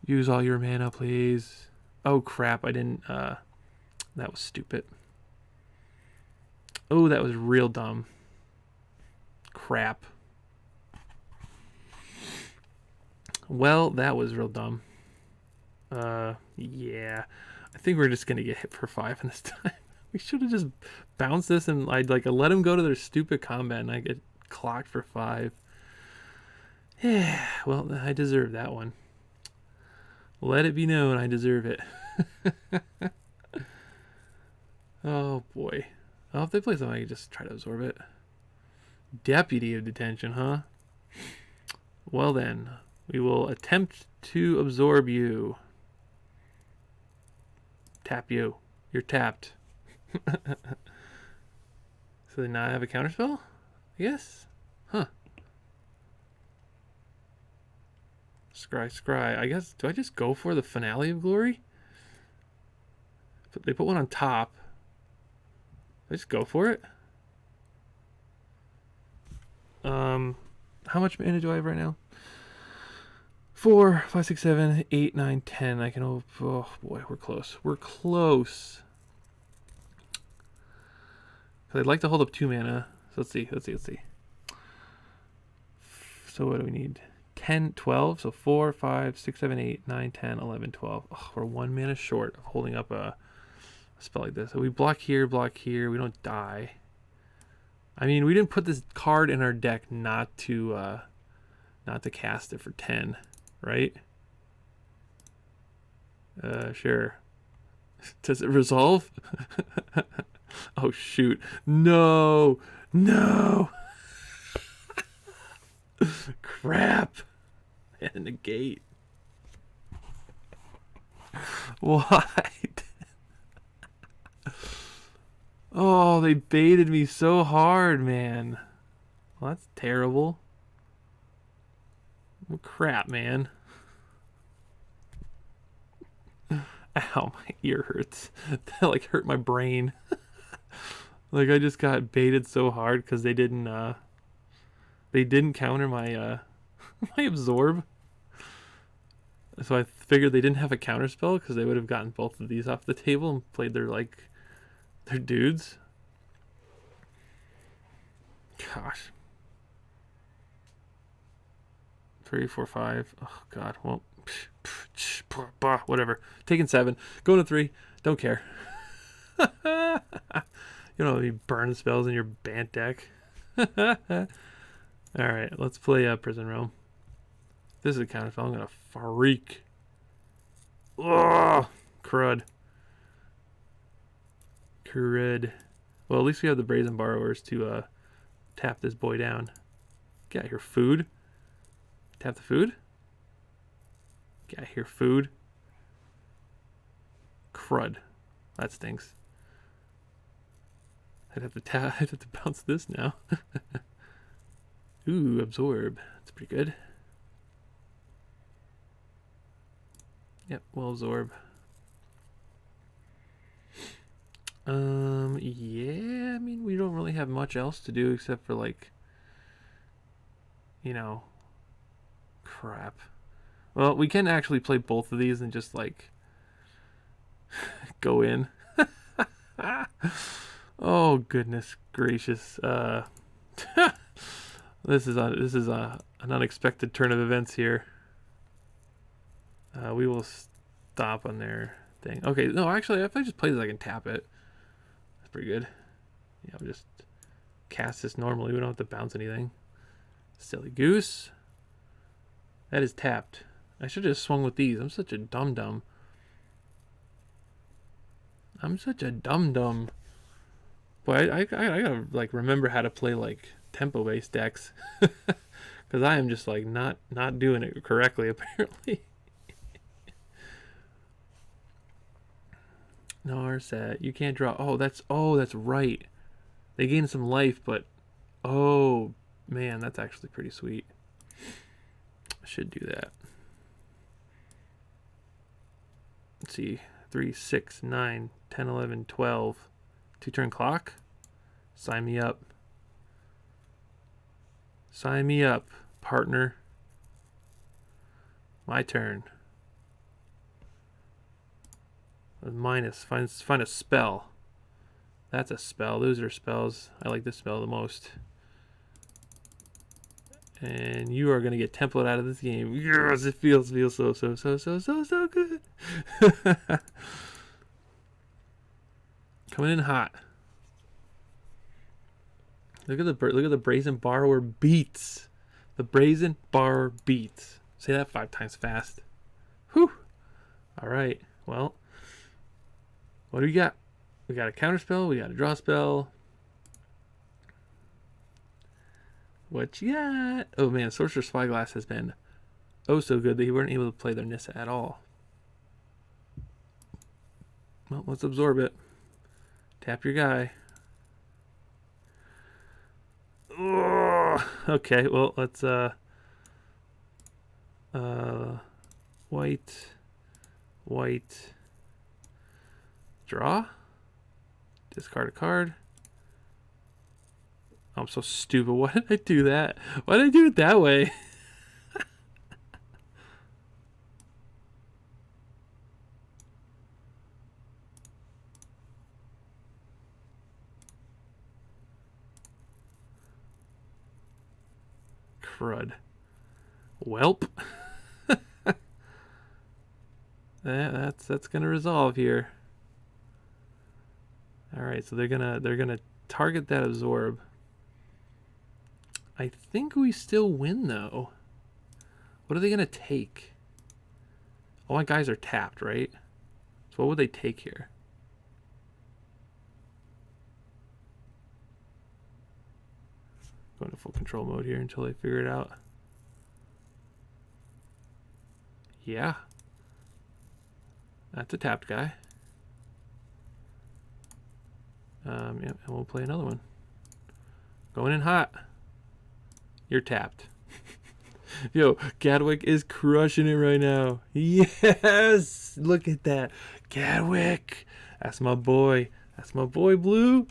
Use all your mana, please. Oh, crap. I didn't... that was stupid. Oh, that was real dumb. Crap. Well, that was real dumb. Yeah. I think we're just going to get hit for 5 in this time. We should have just bounced this and I'd like let them go to their stupid combat and I get clocked for 5. Yeah, well, I deserve that one. Let it be known I deserve it. Oh, boy. Oh, if they play something, I can just try to absorb it. Deputy of Detention, huh? Well, then. We will attempt to absorb you. Tap you. You're tapped. So now I have a counterspell? Yes? Huh. Scry. I guess, do I just go for the Finale of Glory? But they put one on top. I just go for it? How much mana do I have right now? 4, 5, 6, 7, 8, 9, 10. I can... Oh boy, we're close. We're close. Because I'd like to hold up 2 mana. So let's see. So what do we need? 10, 12. So 4, 5, 6, 7, 8, 9, 10, 11, 12. Oh, we're 1 mana short of holding up a spell like this. So we block here. We don't die. I mean, we didn't put this card in our deck not to cast it for 10, right? Sure. Does it resolve? Oh, shoot. No. Crap. And negate. Why? Oh, they baited me so hard, man. Well, that's terrible. Well, crap, man. Ow, my ear hurts. That like hurt my brain. Like I just got baited so hard because they didn't counter my my absorb. So I figured they didn't have a counter spell because they would have gotten both of these off the table and played their dudes. Gosh. 3, 4, 5. Oh god. Well, whatever. Taking 7. Going to 3. Don't care. You don't have any burn spells in your Bant deck. Alright, let's play Prison Realm. This is a counterspell. I'm gonna freak. Ugh! Crud. Well, at least we have the Brazen Borrowers to tap this boy down. Get out here, food. Tap the food. Get out here, food. Crud. That stinks. I'd have to bounce this now. Ooh, absorb. That's pretty good. Yep, we'll absorb. Yeah, I mean, we don't really have much else to do except for crap. Well, we can actually play both of these and just go in. Oh goodness gracious! This is an unexpected turn of events here. We will stop on their thing. Okay, no, actually, if I just play this, I can tap it. That's pretty good. Yeah, I'll just cast this normally. We don't have to bounce anything. Silly goose. That is tapped. I should have just swung with these. I'm such a dum-dum. I'm such a dum-dum. But I gotta like remember how to play like tempo-based decks. Because I am just like not doing it correctly apparently. Narset, you can't draw. Oh, that's right. They gain some life, but oh man, that's actually pretty sweet. I should do that. Let's see. 3, 6, 9, 10, 11, 12. 2-turn clock. Sign me up. Sign me up, partner. My turn. Minus. Find a spell. That's a spell. Those are spells. I like this spell the most. And you are gonna get template out of this game. Yes, it feels so good. Coming in hot. Look at the brazen borrower beats. The brazen borrower beats. Say that 5 times fast. Whew. All right. Well, what do we got? We got a counter spell. We got a draw spell. What you got? Oh man, Sorcerer's Spyglass has been oh so good that he weren't able to play their Nissa at all. Well, let's absorb it. Tap your guy. Ugh. Okay, well let's white draw. Discard a card. I'm so stupid. Why did I do that? Why did I do it that way? Crud. Welp. That's gonna resolve here. All right, so they're gonna target that absorb. I think we still win though. What are they gonna take? All my guys are tapped, right? So what would they take here? Going to full control mode here until I figure it out. Yeah. That's a tapped guy. Yeah, and we'll play another one. Going in hot. You're tapped. Yo, Gadwick is crushing it right now. Yes! Look at that. Gadwick. That's my boy. That's my boy, Blue.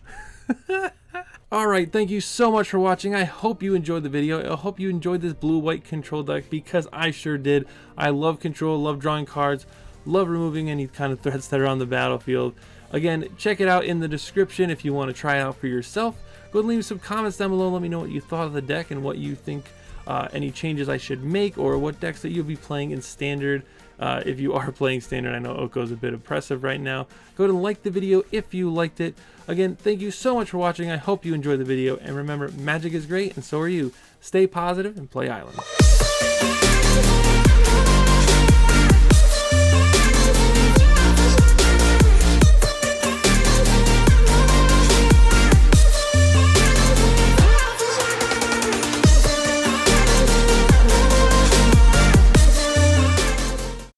Alright, thank you so much for watching. I hope you enjoyed the video. I hope you enjoyed this blue-white control deck because I sure did. I love control, love drawing cards, love removing any kind of threats that are on the battlefield. Again, check it out in the description if you want to try it out for yourself. Go and leave some comments down below. Let me know what you thought of the deck and what you think any changes I should make, or what decks that you'll be playing in Standard. If you are playing Standard, I know Oko's a bit oppressive right now. Go ahead and like the video if you liked it. Again, thank you so much for watching. I hope you enjoyed the video. And remember, Magic is great, and so are you. Stay positive and play Island.